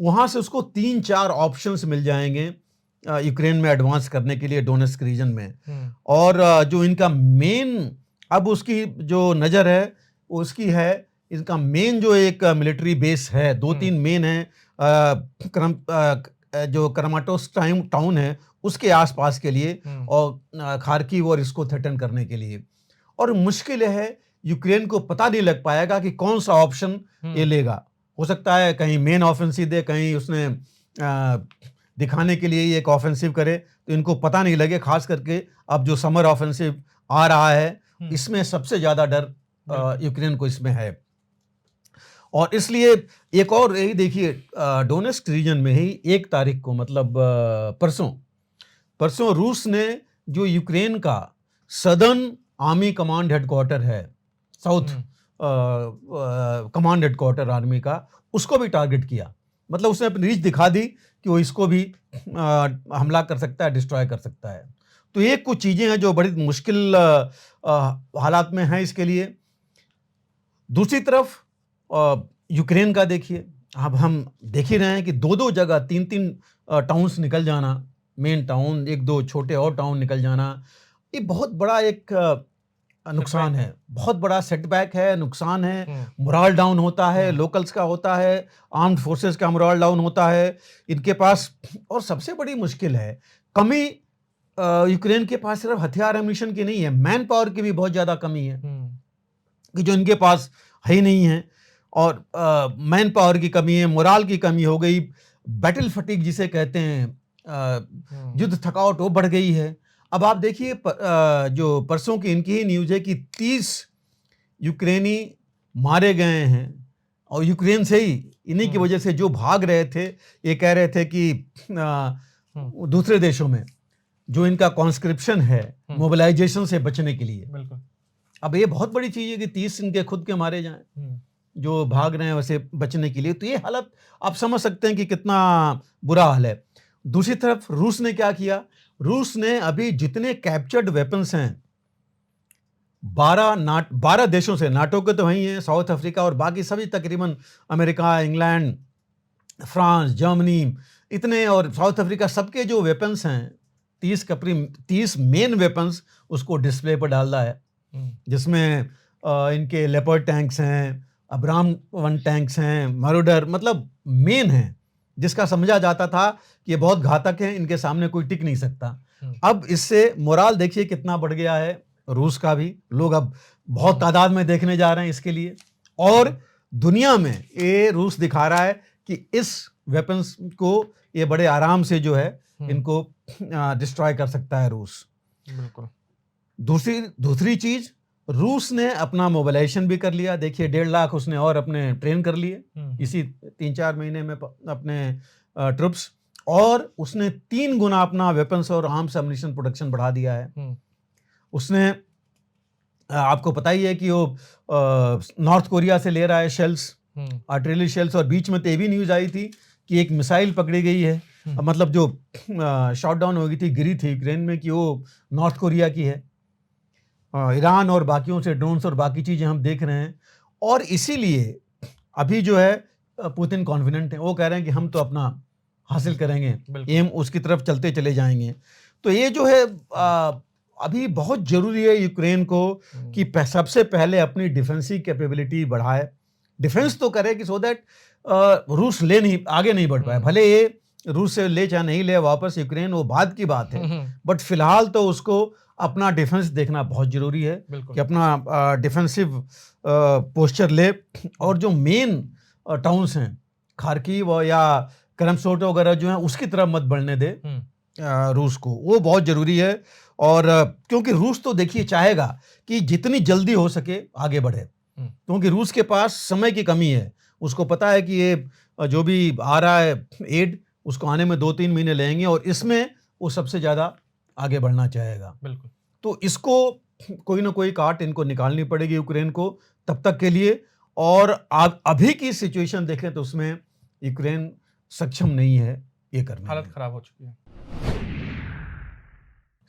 वहां से उसको 3-4 ऑप्शंस मिल जाएंगे यूक्रेन में एडवांस करने के लिए, डोनेस्क रीजन में। हुँ, और जो इनका मेन अब उसकी जो नज़र है, वो उसकी है, इनका मेन जो एक मिलिट्री बेस है, 2-3 हुँ, मेन है, जो क्रामाटोर्स्क टाउन है उसके आसपास के लिए, हुँ, और खार्किव और इसको थ्रेटन करने के लिए। और मुश्किल है, यूक्रेन को पता नहीं लग पाएगा कि कौन सा ऑप्शन ये हुँ, लेगा। हो सकता है कहीं मेन ऑफेंसिव दे, कहीं उसने दिखाने के लिए ये एक ऑफेंसिव करे, तो इनको पता नहीं लगे। खास करके अब जो समर ऑफेंसिव आ रहा है, इसमें सबसे ज़्यादा डर बिल्कुल। यूक्रेन को इसमें है। और इसलिए एक और यही देखिए, डोनेस्क रीजन में ही 1 तारीख को, मतलब परसों रूस ने जो यूक्रेन का सदर्न आर्मी कमांड हेडक्वार्टर है, साउथ कमांड हेडक्वार्टर आर्मी का, उसको भी टारगेट किया। मतलब उसने अपनी रीच दिखा दी कि वो इसको भी हमला कर सकता है, डिस्ट्रॉय कर सकता है। तो ये कुछ चीज़ें हैं जो बड़ी मुश्किल हालात में हैं इसके लिए। दूसरी तरफ यूक्रेन का देखिए, अब हम देख ही रहे हैं कि 2-2 जगह 3-3 टाउन्स निकल जाना, मेन टाउन, 1-2 छोटे और टाउन निकल जाना, ये बहुत बड़ा एक नुकसान है, बहुत बड़ा सेटबैक है, नुकसान है। मोरल डाउन होता है, लोकल्स का होता है, आर्म्ड फोर्सेस का मोरल डाउन होता है इनके पास। और सबसे बड़ी मुश्किल है, कमी यूक्रेन के पास सिर्फ हथियार एमिशन की नहीं है, मैन पावर की भी बहुत ज़्यादा कमी है कि जो इनके पास है ही नहीं है। और मैन पावर की कमी है, मोरल की कमी हो गई, बैटल फटीग जिसे कहते हैं, युद्ध थकावट वो बढ़ गई है। अब आप देखिए जो परसों की इनकी ही न्यूज़ है कि 30 यूक्रेनी मारे गए हैं, और यूक्रेन से ही, इन्हीं की वजह से जो भाग रहे थे, ये कह रहे थे कि दूसरे देशों में जो इनका कॉन्स्क्रिप्शन है मोबिलाइजेशन से बचने के लिए। बिल्कुल। अब ये बहुत बड़ी चीज़ है कि 30 इनके खुद के मारे जाएं जो भाग रहे हैं वैसे बचने के लिए। तो ये हालत आप समझ सकते हैं कि कितना बुरा हाल है। दूसरी तरफ रूस ने क्या किया, रूस ने अभी जितने कैप्चर्ड वेपन्स हैं 12 देशों से, नाटो के तो वही हैं, साउथ अफ्रीका और बाकी सभी तकरीबन, अमेरिका, इंग्लैंड, फ्रांस, जर्मनी, इतने, और साउथ अफ्रीका, सबके जो वेपन्स हैं 30 मेन वेपन्स उसको डिस्प्ले पर डाला है, जिसमें इनके लेपर्ड टैंक्स हैं, अब्राम 1 टैंक्स हैं, मरोडर, मतलब मेन हैं, जिसका समझा जाता था कि ये बहुत घातक हैं, इनके सामने कोई टिक नहीं सकता। अब इससे मोराल देखिए कितना बढ़ गया है रूस का भी, लोग अब बहुत तादाद में देखने जा रहे हैं इसके लिए। और दुनिया में ये रूस दिखा रहा है कि इस वेपन्स को ये बड़े आराम से जो है इनको डिस्ट्रॉय कर सकता है रूस। बिल्कुल। दूसरी चीज, रूस ने अपना मोबिलाइजेशन भी कर लिया। देखिए 1.5 लाख उसने और अपने ट्रेन कर लिए इसी 3-4 महीने में अपने ट्रुप्स, और उसने 3 गुना अपना वेपन्स और आर्म्स एम्युनिशन प्रोडक्शन बढ़ा दिया है। उसने आपको पता ही है कि वो नॉर्थ कोरिया से ले रहा है शेल्स, आर्टिलरी शेल्स, और बीच में तो ये भी न्यूज़ आई थी कि एक मिसाइल पकड़ी गई है, मतलब जो शॉट डाउन हो गई थी, गिरी थी यूक्रेन में, कि वो नॉर्थ कोरिया की है। ईरान और बाकियों से ड्रोन्स और बाकी चीज़ें हम देख रहे हैं, और इसीलिए अभी जो है पुतिन कॉन्फिडेंट है, वो कह रहे हैं कि हम तो अपना हासिल करेंगे, एम उसकी तरफ चलते चले जाएंगे। तो ये जो है अभी बहुत ज़रूरी है यूक्रेन को कि सबसे पहले अपनी डिफेंसिव कैपेबिलिटी बढ़ाए, डिफेंस तो करे कि सो दैट रूस आगे नहीं बढ़ पाए। भले ये रूस से ले चाहे नहीं ले वापस यूक्रेन, वो बात की बात है, बट फिलहाल तो उसको अपना डिफेंस देखना बहुत जरूरी है कि अपना डिफेंसिव पोस्चर ले, और जो मेन टाउन्स हैं खार्किव या करमसोट वगैरह जो हैं उसकी तरफ मत बढ़ने दे रूस को, वो बहुत ज़रूरी है। और क्योंकि रूस तो देखिए चाहेगा कि जितनी जल्दी हो सके आगे बढ़े, क्योंकि रूस के पास समय की कमी है। उसको पता है कि ये जो भी आ रहा है एड, उसको आने में 2-3 महीने लगेंगे, और इसमें वो सबसे ज़्यादा आगे बढ़ना चाहेगा। बिल्कुल। तो इसको कोई ना कोई काट इनको निकालनी पड़ेगी यूक्रेन को तब तक के लिए। और आप अभी की सिचुएशन देखें तो उसमें यूक्रेन सक्षम नहीं है ये करने में। हालत खराब हो चुकी है।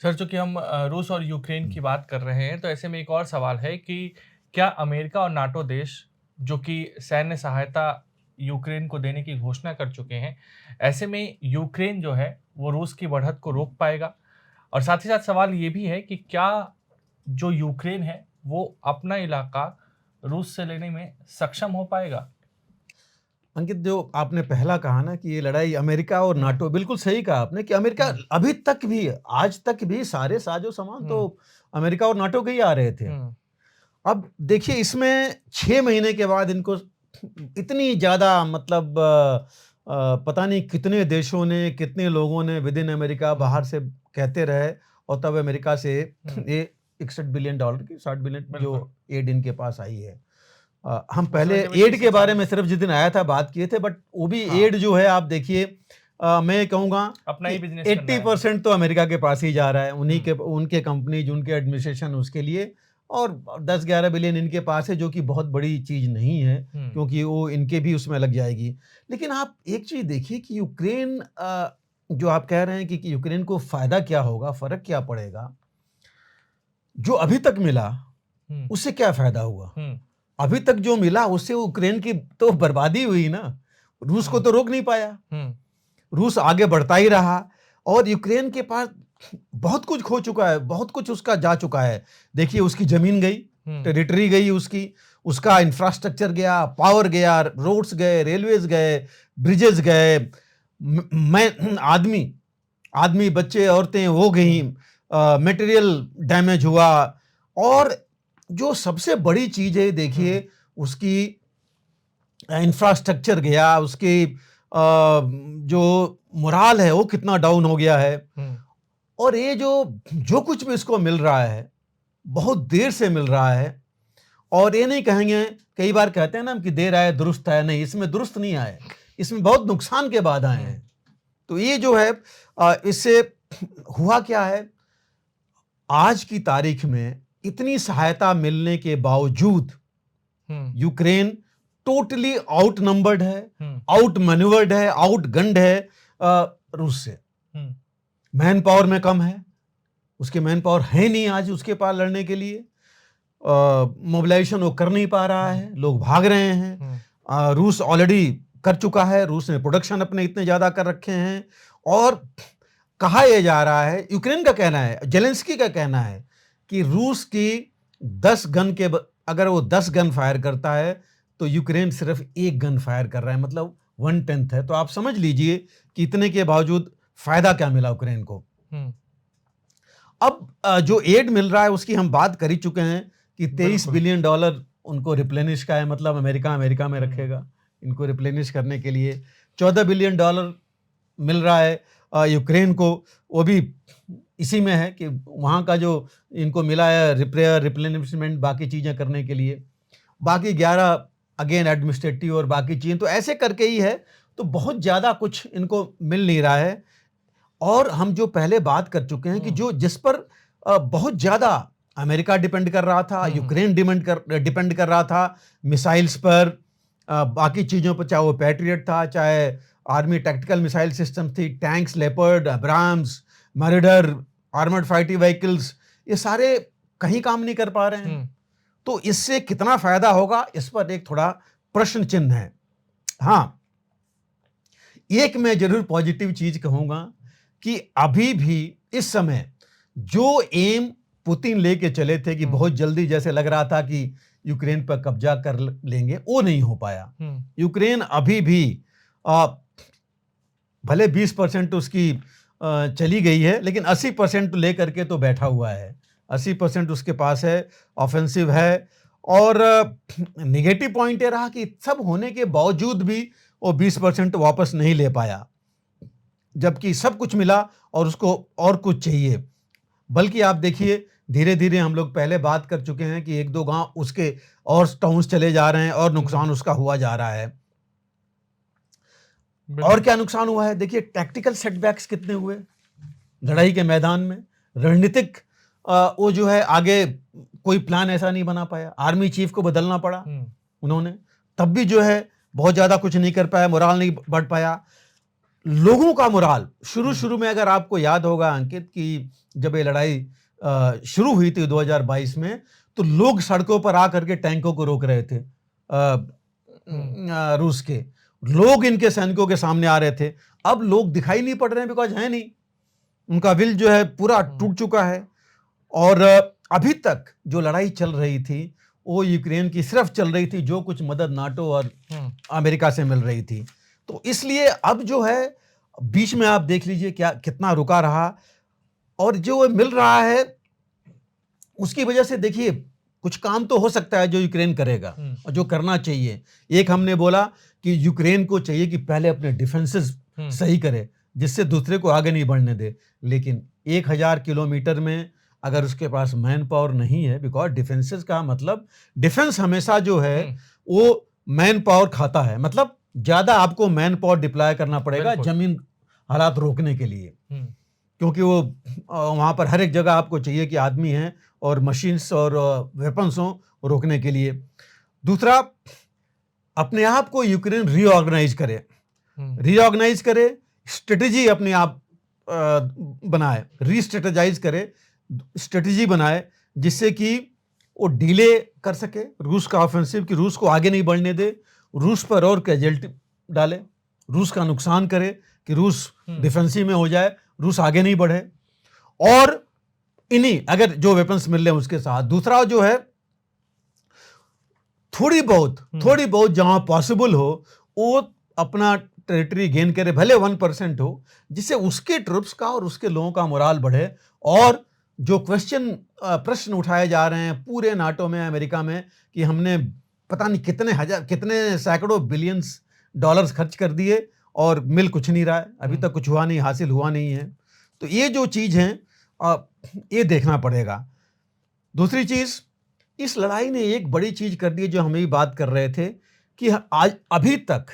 सर, चूंकि हम रूस और यूक्रेन की बात कर रहे हैं, तो ऐसे में एक और सवाल है कि क्या अमेरिका और नाटो देश जो कि सैन्य सहायता यूक्रेन को देने की घोषणा कर चुके हैं, ऐसे में यूक्रेन जो है वो रूस की बढ़त को रोक पाएगा? और साथ ही साथ सवाल ये भी है कि क्या जो यूक्रेन है वो अपना इलाका रूस से लेने में सक्षम हो पाएगा? अंकित, जो आपने पहला कहा ना कि ये लड़ाई अमेरिका और नाटो, बिल्कुल सही कहा आपने कि अमेरिका अभी तक भी, आज तक भी सारे साजो सामान तो अमेरिका और नाटो के ही आ रहे थे। अब देखिए इसमें 6 महीने के बाद इनको इतनी ज़्यादा, मतलब पता नहीं कितने देशों ने, कितने लोगों ने विद इन अमेरिका बाहर से कहते रहे, और तब अमेरिका से ये 61 बिलियन डॉलर की, 60 बिलियन जो बिल्कुल। एड इनके पास आई है। हम पहले उसमें से भी एड 30 के से बारे में 40 सिर्फ जिस दिन आया था बात किए थे, बट वो भी हाँ, एड जो है आप देखिए, मैं कहूँगा अपना कि ही बिजनेस करना है। 80% तो अमेरिका के पास ही जा रहा है, उन्हीं के, हम्म, उनके कंपनीज, उनके एडमिनिस्ट्रेशन उसके लिए, और 10-11 बिलियन इनके पास है, जो कि बहुत बड़ी चीज़ नहीं है, हम्म, क्योंकि वो इनके भी उसमें लग जाएगी। लेकिन आप एक चीज़ देखिए कि यूक्रेन, जो आप कह रहे हैं कि यूक्रेन को फ़ायदा क्या होगा, फ़र्क क्या पड़ेगा, जो अभी तक मिला हम्म, उससे क्या फ़ायदा हुआ? हम्म, अभी तक जो मिला उससे यूक्रेन की तो बर्बादी हुई ना, रूस को हम्म, तो रोक नहीं पाया। हम्म, रूस आगे बढ़ता ही रहा, और यूक्रेन के पास बहुत कुछ खो चुका है, बहुत कुछ उसका जा चुका है। देखिए उसकी ज़मीन गई, हम्म, टेरिटरी गई उसकी, उसका इंफ्रास्ट्रक्चर गया, पावर गया, रोड्स गए, रेलवेज़ गए, ब्रिजेज़ गए, मैं आदमी आदमी, बच्चे, औरतें वो गईं, हम्म, मटेरियल डैमेज हुआ, और जो सबसे बड़ी चीज़ है हम्म, देखिए, उसकी इंफ्रास्ट्रक्चर गया, उसकी जो मोराल है वो कितना डाउन हो गया है। हम्म, और ये जो जो कुछ भी इसको मिल रहा है, बहुत देर से मिल रहा है, और ये नहीं कहेंगे, कई बार कहते हैं ना हम कि देर आए दुरुस्त आए, नहीं, इसमें दुरुस्त नहीं आए, इसमें बहुत नुकसान के बाद आए हैं। तो ये जो है, इससे हुआ क्या है, आज की तारीख में इतनी सहायता मिलने के बावजूद हम्म, यूक्रेन टोटली आउट नंबर्ड है, हम्म, आउट मैन्यूवर्ड है, आउट गन्ड है रूस से। हम्म, मैन पावर में कम है, उसके मैन पावर है नहीं आज उसके पास लड़ने के लिए, मोबिलाइजेशन वो कर नहीं पा रहा है, लोग भाग रहे हैं। हम्म, रूस ऑलरेडी कर चुका है, रूस ने प्रोडक्शन अपने इतने ज़्यादा कर रखे हैं, और कहा यह जा रहा है, यूक्रेन का कहना है, जेलेंस्की का कहना है कि रूस की 10 गन के अगर वो 10 गन फायर करता है तो यूक्रेन सिर्फ 1 गन फायर कर रहा है, मतलब 1/10 है। तो आप समझ लीजिए कि इतने के बावजूद फायदा क्या मिला यूक्रेन को। हम्म, अब जो एड मिल रहा है उसकी हम बात कर ही चुके हैं कि 23 बिल्कुल। बिलियन डॉलर उनको रिप्लेनिश का है, मतलब अमेरिका में हम्म, रखेगा इनको रिप्लेनिश करने के लिए। 14 बिलियन डॉलर मिल रहा है यूक्रेन को, वो भी इसी में है कि वहाँ का जो इनको मिला है रिपेयर, रिप्लेनिशमेंट, बाकी चीज़ें करने के लिए। बाकी 11 अगेन एडमिनिस्ट्रेटिव और बाकी चीज़ें, तो ऐसे करके ही है। तो बहुत ज़्यादा कुछ इनको मिल नहीं रहा है। और हम जो पहले बात कर चुके हैं कि जो जिस पर बहुत ज़्यादा अमेरिका डिपेंड कर रहा था, यूक्रेन डिपेंड कर रहा था, मिसाइल्स पर, बाकी चीज़ों पर, चाहे वो पैट्रियट था, चाहे आर्मी टैक्टिकल मिसाइल सिस्टम थी, tanks, Leopard, Abrams, Marauder, armoured fighting vehicles, ये सारे कहीं काम नहीं कर पा रहे हैं। तो इससे कितना फायदा होगा, इस पर एक थोड़ा प्रश्न चिन्ह है। हाँ, एक मैं जरूर पॉजिटिव चीज कहूंगा कि अभी भी इस समय जो एम पुतिन लेके चले थे कि बहुत जल्दी, जैसे लग रहा था कि यूक्रेन पर कब्जा कर लेंगे, वो नहीं हो पाया। यूक्रेन अभी भी भले 20% उसकी चली गई है, लेकिन 80% लेकर के तो बैठा हुआ है। 80% उसके पास है, ऑफेंसिव है। और नेगेटिव पॉइंट ये रहा कि सब होने के बावजूद भी वो 20% वापस नहीं ले पाया, जबकि सब कुछ मिला और उसको और कुछ चाहिए। बल्कि आप देखिए, धीरे धीरे, हम लोग पहले बात कर चुके हैं कि 1-2 गांव उसके और टाउन्स चले जा रहे हैं और नुकसान उसका हुआ जा रहा है। और क्या नुकसान हुआ है, देखिए टैक्टिकल सेटबैक्स कितने हुए लड़ाई के मैदान में। रणनीतिक वो जो है, आगे कोई प्लान ऐसा नहीं बना पाया, आर्मी चीफ को बदलना पड़ा उन्होंने, तब भी जो है बहुत ज्यादा कुछ नहीं कर पाया, मोराल नहीं बढ़ पाया। लोगों का मोराल शुरू में, अगर आपको याद होगा अंकित, कि जब ये लड़ाई शुरू हुई थी 2022 में, तो लोग सड़कों पर आकर के टैंकों को रोक रहे थे, रूस के लोग इनके सैनिकों के सामने आ रहे थे। अब लोग दिखाई नहीं पड़ रहे हैं, बिकॉज है नहीं, उनका विल जो है पूरा टूट चुका है। और अभी तक जो लड़ाई चल रही थी वो यूक्रेन की सिर्फ चल रही थी, जो कुछ मदद नाटो और अमेरिका से मिल रही थी। तो इसलिए अब जो है, बीच में आप देख लीजिए क्या कितना रुका रहा, और जो मिल रहा है उसकी वजह से देखिए कुछ काम तो हो सकता है जो यूक्रेन करेगा और जो करना चाहिए। एक हमने बोला कि यूक्रेन को चाहिए कि पहले अपने डिफेंसेस सही करे, जिससे दूसरे को आगे नहीं बढ़ने दे। लेकिन 1000 किलोमीटर में अगर उसके पास मैन पावर नहीं है, बिकॉज डिफेंसेस का मतलब डिफेंस हमेशा जो है वो मैन पावर खाता है, मतलब ज्यादा आपको मैन पावर डिप्लॉय करना पड़ेगा बिल्कुल। जमीन हालात रोकने के लिए, हम्म, क्योंकि वो वहां पर हर एक जगह आपको चाहिए कि आदमी हैं और मशीन्स और वेपन्स हों रोकने के लिए। दूसरा, अपने आप को यूक्रेन रीऑर्गेनाइज करे, स्ट्रेटेजी अपने आप बनाए, रीस्ट्रेटेजाइज करे, स्ट्रेटेजी बनाए जिससे कि वो डिले कर सके रूस का ऑफेंसिव, कि रूस को आगे नहीं बढ़ने दे, रूस पर और कैजुअल्टी डाले, रूस का नुकसान करे कि रूस डिफेंसिव में हो जाए, रूस आगे नहीं बढ़े, और इन्हीं अगर जो वेपन्स मिल रहे हैं उसके साथ। दूसरा जो है, थोड़ी बहुत जहां पॉसिबल हो वो अपना टेरिटरी गेन करे, भले 1% हो, जिससे उसके ट्रुप्स का और उसके लोगों का मोराल बढ़े। और जो प्रश्न उठाए जा रहे हैं पूरे नाटो में, अमेरिका में, कि हमने पता नहीं कितने सैकड़ों बिलियंस डॉलर्स खर्च कर दिए और मिल कुछ नहीं रहा है, अभी तक कुछ हुआ नहीं, हासिल हुआ नहीं है। तो ये जो चीज है ये देखना पड़ेगा। दूसरी चीज, इस लड़ाई ने एक बड़ी चीज कर दी जो हम भी बात कर रहे थे, कि आज अभी तक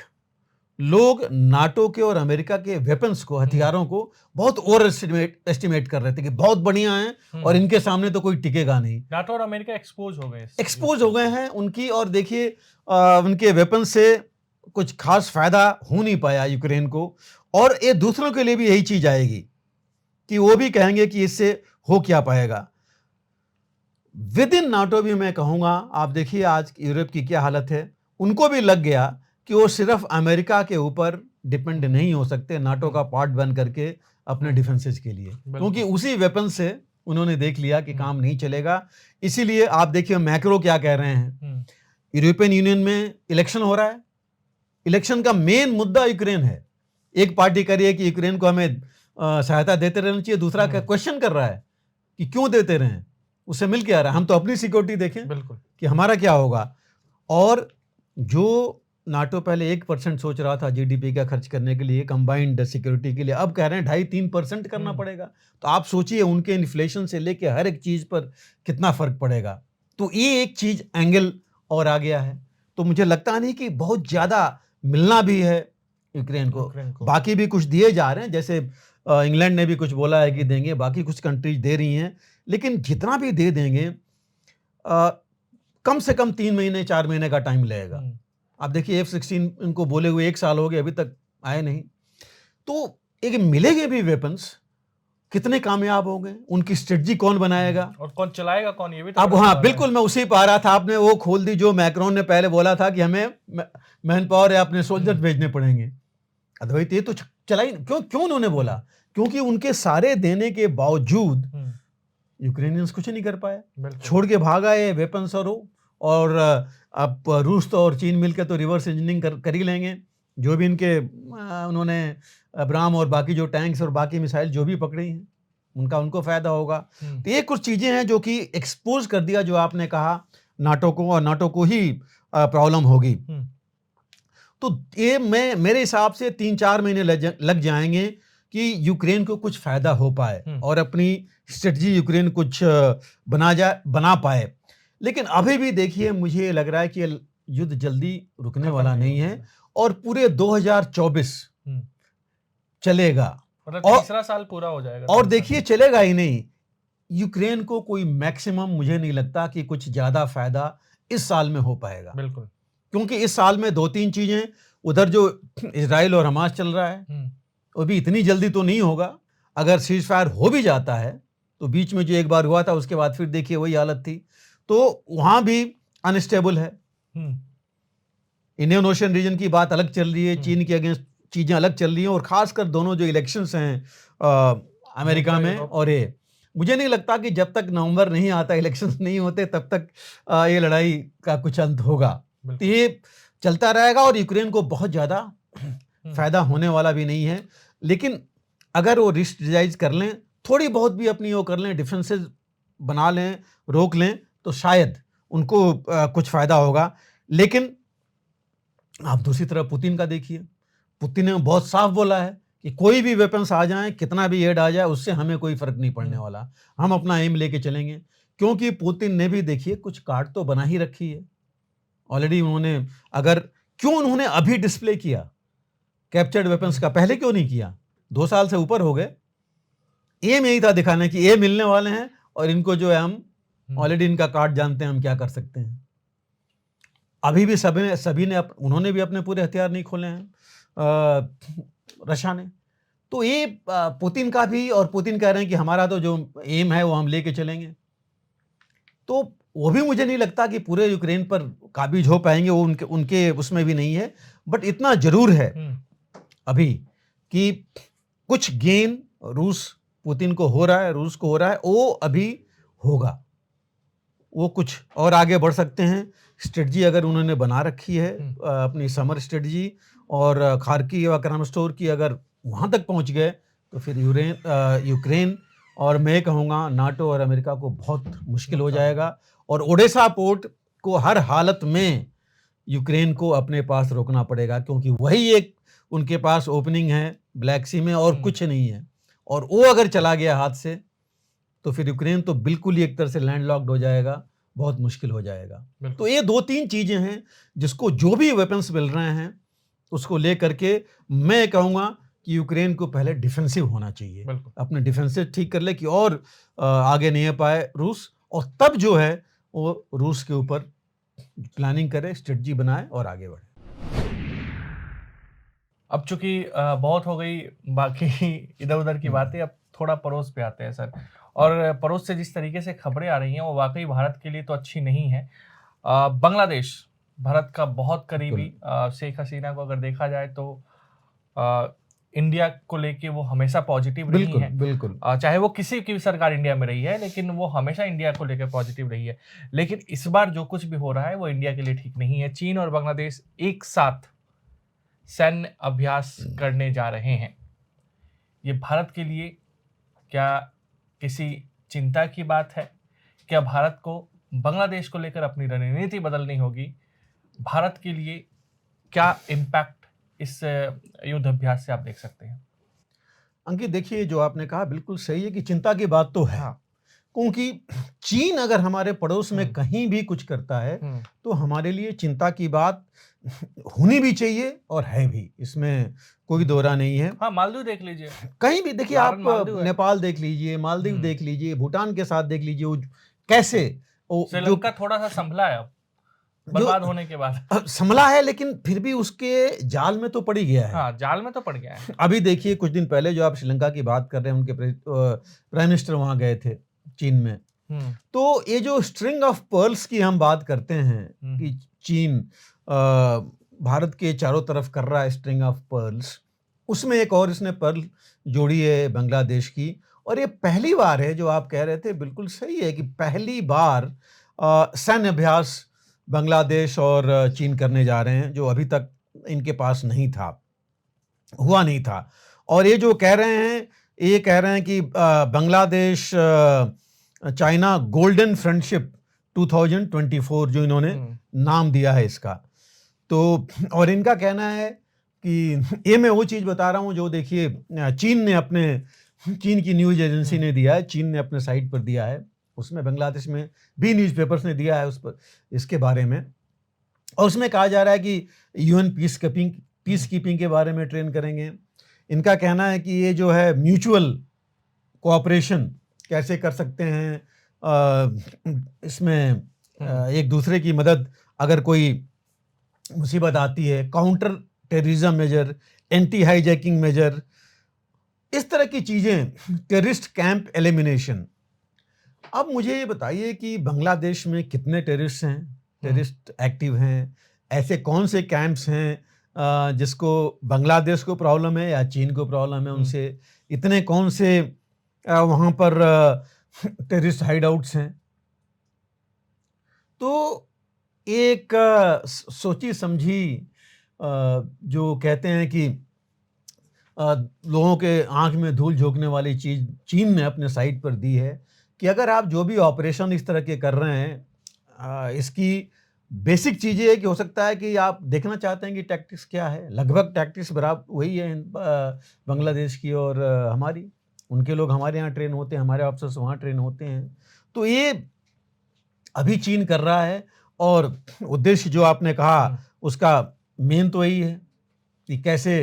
लोग नाटो के और अमेरिका के वेपन्स को, हथियारों को बहुत ओवर एस्टिमेट कर रहे थे कि बहुत बढ़िया हैं और इनके सामने तो कोई टिकेगा नहीं। नाटो और अमेरिका एक्सपोज हो गए हैं उनकी, और देखिए उनके वेपन से कुछ खास फायदा हो नहीं पाया यूक्रेन को, और ये दूसरों के लिए भी यही चीज आएगी कि वो भी कहेंगे कि इससे हो क्या पाएगा। विद इन नाटो भी मैं कहूंगा, आप देखिए आज यूरोप की क्या हालत है, उनको भी लग गया कि वो सिर्फ अमेरिका के ऊपर डिपेंड नहीं हो सकते नाटो का पार्ट बन करके अपने डिफेंसेस के लिए, क्योंकि उसी वेपन से उन्होंने देख लिया कि काम नहीं चलेगा। इसीलिए आप देखिए मैक्रो क्या कह रहे हैं, यूरोपियन यूनियन में इलेक्शन हो रहा है, इलेक्शन का मेन मुद्दा यूक्रेन है। एक पार्टी कह रही है कि यूक्रेन को हमें सहायता देते रहना चाहिए, दूसरा का क्वेश्चन कर रहा है कि क्यों देते रहें, उससे मिल के आ रहा है, हम तो अपनी सिक्योरिटी देखें कि हमारा क्या होगा। और जो नाटो पहले 1% सोच रहा था जीडीपी का खर्च करने के लिए कंबाइंड सिक्योरिटी के लिए, अब कह रहे हैं 2.5-3% करना पड़ेगा। तो आप सोचिए उनके इन्फ्लेशन से लेके हर एक चीज पर कितना फर्क पड़ेगा। तो ये एक चीज एंगल और आ गया है। तो मुझे लगता नहीं कि बहुत ज्यादा मिलना भी है यूक्रेन को। बाकी भी कुछ दिए जा रहे हैं, जैसे इंग्लैंड ने भी कुछ बोला है कि देंगे, बाकी कुछ कंट्रीज दे रही हैं, लेकिन जितना भी दे देंगे कम से कम 3 महीने 4 महीने का टाइम लगेगा। आप देखिए F-16 इनको बोले हुए 1 साल हो गए, अभी तक आए नहीं। तो एक मिलेंगे भी वेपन्स, कितने कामयाब होंगे, उनकी स्ट्रेटजी कौन बनाएगा और कौन चलाएगा, कौन, ये भी तो अब। हाँ बिल्कुल, मैं उसी पर आ रहा था, आपने वो खोल दी जो मैक्रोन ने पहले बोला था कि हमें मैन पावर या अपने सोल्जर्स भेजने पड़ेंगे। अद्वैत ये तो चलाई क्यों उन्होंने बोला, क्योंकि उनके सारे देने के बावजूद यूक्रेनियंस कुछ नहीं कर पाए, छोड़ के भागा ये वेपन्स। और अब रूस तो और चीन मिलकर तो रिवर्स इंजीनियरिंग कर ही लेंगे, जो भी इनके उन्होंने अब्राम और बाकी जो टैंक्स और बाकी मिसाइल जो भी पकड़ी हैं उनको फायदा होगा। तो ये कुछ चीजें हैं जो कि एक्सपोज कर दिया, जो आपने कहा नाटो को, और नाटो को ही प्रॉब्लम होगी। तो ये मेरे हिसाब से 3-4 महीने लग जाएंगे कि यूक्रेन को कुछ फायदा हो पाए और अपनी स्ट्रेटजी यूक्रेन कुछ बना पाए। लेकिन अभी भी देखिए मुझे लग रहा है कि युद्ध जल्दी रुकने वाला नहीं है और पूरे 2024 चलेगा, मतलब तीसरा साल पूरा हो जाएगा। और देखिए चलेगा ही नहीं, यूक्रेन को कोई मैक्सिमम मुझे नहीं लगता कि कुछ ज्यादा फायदा इस साल में हो पाएगा। बिल्कुल, क्योंकि इस साल में 2-3 चीजें, उधर जो इजराइल और हमास चल रहा है वो भी इतनी जल्दी तो नहीं होगा। अगर सीज फायर हो भी जाता है तो बीच में जो एक बार हुआ था उसके बाद फिर देखिए वही हालत थी, तो वहां भी अनस्टेबल है। इंडियन ओशन रीजन की बात अलग चल रही है, चीन के अगेंस्ट चीजें अलग चल रही हैं, और खासकर दोनों जो इलेक्शंस हैं अमेरिका में, और ये मुझे नहीं लगता कि जब तक नवंबर नहीं आता, इलेक्शंस नहीं होते, तब तक ये लड़ाई का कुछ अंत होगा। तो ये चलता रहेगा और यूक्रेन को बहुत ज्यादा फायदा होने वाला भी नहीं है। लेकिन अगर वो रिस्ट्रेटेजाइज कर लें, थोड़ी बहुत भी अपनी वो कर लें, डिफेंसेस बना लें, रोक लें, तो शायद उनको कुछ फायदा होगा। लेकिन आप दूसरी तरफ पुतिन का देखिए, पुतिन ने बहुत साफ बोला है कि कोई भी वेपन्स आ जाएं, कितना भी एड आ जाए, उससे हमें कोई फर्क नहीं पड़ने हम्म, वाला, हम अपना एम लेके चलेंगे। क्योंकि पुतिन ने भी देखिए कुछ कार्ड तो बना ही रखी है ऑलरेडी उन्होंने। अगर क्यों उन्होंने अभी डिस्प्ले किया कैप्चर्ड वेपन्स का, पहले क्यों नहीं किया? 2 साल से ऊपर हो गए। एम यही था दिखाने की ये मिलने वाले हैं और इनको जो है हम ऑलरेडी इनका कार्ड जानते हैं, हम क्या कर सकते हैं। अभी भी सभी ने उन्होंने भी अपने पूरे हथियार नहीं खोले हैं रशिया ने। तो ये पुतिन का भी, और पुतिन कह रहे हैं कि हमारा तो जो एम है वो हम लेके चलेंगे। तो वो भी मुझे नहीं लगता कि पूरे यूक्रेन पर काबिज हो पाएंगे, वो उनके उसमें भी नहीं है। बट इतना जरूर है अभी कि कुछ गेन रूस पुतिन को हो रहा है, रूस को हो रहा है, वो अभी होगा। वो कुछ और आगे बढ़ सकते हैं। स्ट्रेटजी अगर उन्होंने बना रखी है अपनी समर स्ट्रेटजी, और खार्किव या क्रामाटोर की अगर वहाँ तक पहुँच गए तो फिर यूक्रेन और मैं कहूँगा नाटो और अमेरिका को बहुत मुश्किल हो जाएगा। और ओडेसा पोर्ट को हर हालत में यूक्रेन को अपने पास रोकना पड़ेगा, क्योंकि वही एक उनके पास ओपनिंग है ब्लैक सी में, और कुछ नहीं है। और वो अगर चला गया हाथ से तो फिर यूक्रेन तो बिल्कुल ही एक तरह से लैंडलॉक्ड हो जाएगा, बहुत मुश्किल हो जाएगा। तो ये 2-3 चीजें हैं जिसको जो भी वेपन्स मिल रहे हैं उसको लेकर के मैं कहूँगा कि यूक्रेन को पहले डिफेंसिव होना चाहिए, अपने डिफेंसिव ठीक कर ले कि और आगे नहीं आ पाए रूस, और तब जो है वो रूस के ऊपर प्लानिंग करे, स्ट्रेटजी बनाए और आगे बढ़े। अब चूंकि बहुत हो गई बाकी इधर उधर की बातें, अब थोड़ा पड़ोस पे आते हैं सर। और पड़ोस से जिस तरीके से खबरें आ रही हैं वो वाकई भारत के लिए तो अच्छी नहीं है। बांग्लादेश भारत का बहुत करीबी, शेख हसीना को अगर देखा जाए तो इंडिया को लेके वो हमेशा पॉजिटिव रही है। बिल्कुल। चाहे वो किसी की भी सरकार इंडिया में रही है, लेकिन वो हमेशा इंडिया को लेकर पॉजिटिव रही है। लेकिन इस बार जो कुछ भी हो रहा है वो इंडिया के लिए ठीक नहीं है। चीन और बांग्लादेश एक साथ सैन्य अभ्यास करने जा रहे हैं। ये भारत के लिए क्या किसी चिंता की बात है? क्या भारत को बांग्लादेश को लेकर अपनी रणनीति बदलनी होगी? भारत के लिए क्या इम्पैक्ट इस युद्ध अभ्यास से आप देख सकते हैं? अंकित देखिए, जो आपने कहा बिल्कुल सही है कि चिंता की बात तो है। हाँ। क्योंकि चीन अगर हमारे पड़ोस में कहीं भी कुछ करता है तो हमारे लिए चिंता की बात होनी भी चाहिए और है भी, इसमें कोई दोहरा नहीं है। हाँ, मालदीव देख लीजिए, कहीं भी देखिए, आप नेपाल देख लीजिए, मालदीव देख लीजिए, भूटान के साथ देख लीजिए, वो कैसे श्रीलंका थोड़ा सा संभला है अब बर्बाद होने के बाद। संभला है, लेकिन फिर भी उसके जाल में तो पड़ ही गया है। हाँ, जाल में तो पड़ गया है। अभी देखिए कुछ दिन पहले जो आप श्रीलंका की बात कर रहे हैं, उनके प्राइम मिनिस्टर वहां गए थे चीन में। तो ये जो स्ट्रिंग ऑफ पर्ल्स की हम बात करते हैं कि चीन भारत के चारों तरफ कर रहा है स्ट्रिंग ऑफ पर्ल्स, उसमें एक और इसने पर्ल जोड़ी है बांग्लादेश की। और ये पहली बार है, जो आप कह रहे थे बिल्कुल सही है, कि पहली बार सैन्य अभ्यास बांग्लादेश और चीन करने जा रहे हैं, जो अभी तक इनके पास नहीं था, हुआ नहीं था। और ये जो कह रहे हैं, ये कह रहे हैं कि बांग्लादेश चाइना गोल्डन फ्रेंडशिप 2024 जो इन्होंने नाम दिया है इसका। तो और इनका कहना है कि ये मैं वो चीज़ बता रहा हूँ जो देखिए चीन की न्यूज़ एजेंसी ने दिया है, चीन ने अपने साइट पर दिया है, उसमें बांग्लादेश में भी न्यूज़पेपर्स ने दिया है उस पर इसके बारे में। और उसमें कहा जा रहा है कि यूएन पीस कीपिंग के बारे में ट्रेन करेंगे। इनका कहना है कि ये जो है म्यूचुअल कोऑपरेशन कैसे कर सकते हैं, इसमें एक दूसरे की मदद, अगर कोई मुसीबत आती है, counter terrorism measure, anti hijacking measure, इस तरह की चीज़ें, टेररिस्ट कैंप एलिमिनेशन। अब मुझे ये बताइए कि बांग्लादेश में कितने टेररिस्ट हैं, टेररिस्ट एक्टिव हैं, ऐसे कौन से कैंप्स हैं जिसको बांग्लादेश को प्रॉब्लम है या चीन को प्रॉब्लम है, उनसे इतने कौन से वहाँ पर टेररिस्ट हाइडआउट्स हैं। तो एक सोची समझी जो कहते हैं कि लोगों के आंख में धूल झोंकने वाली चीज़ चीन ने अपने साइट पर दी है कि अगर आप जो भी ऑपरेशन इस तरह के कर रहे हैं, इसकी बेसिक चीज़ ये है कि हो सकता है कि आप देखना चाहते हैं कि टैक्टिक्स क्या है। लगभग टैक्टिक्स बराबर वही है बांग्लादेश की और हमारी। उनके लोग हमारे यहाँ ट्रेन होते हैं, हमारे ऑफिसर्स वहाँ ट्रेन होते हैं। तो ये अभी चीन कर रहा है और उद्देश्य जो आपने कहा उसका मेन तो यही है कि कैसे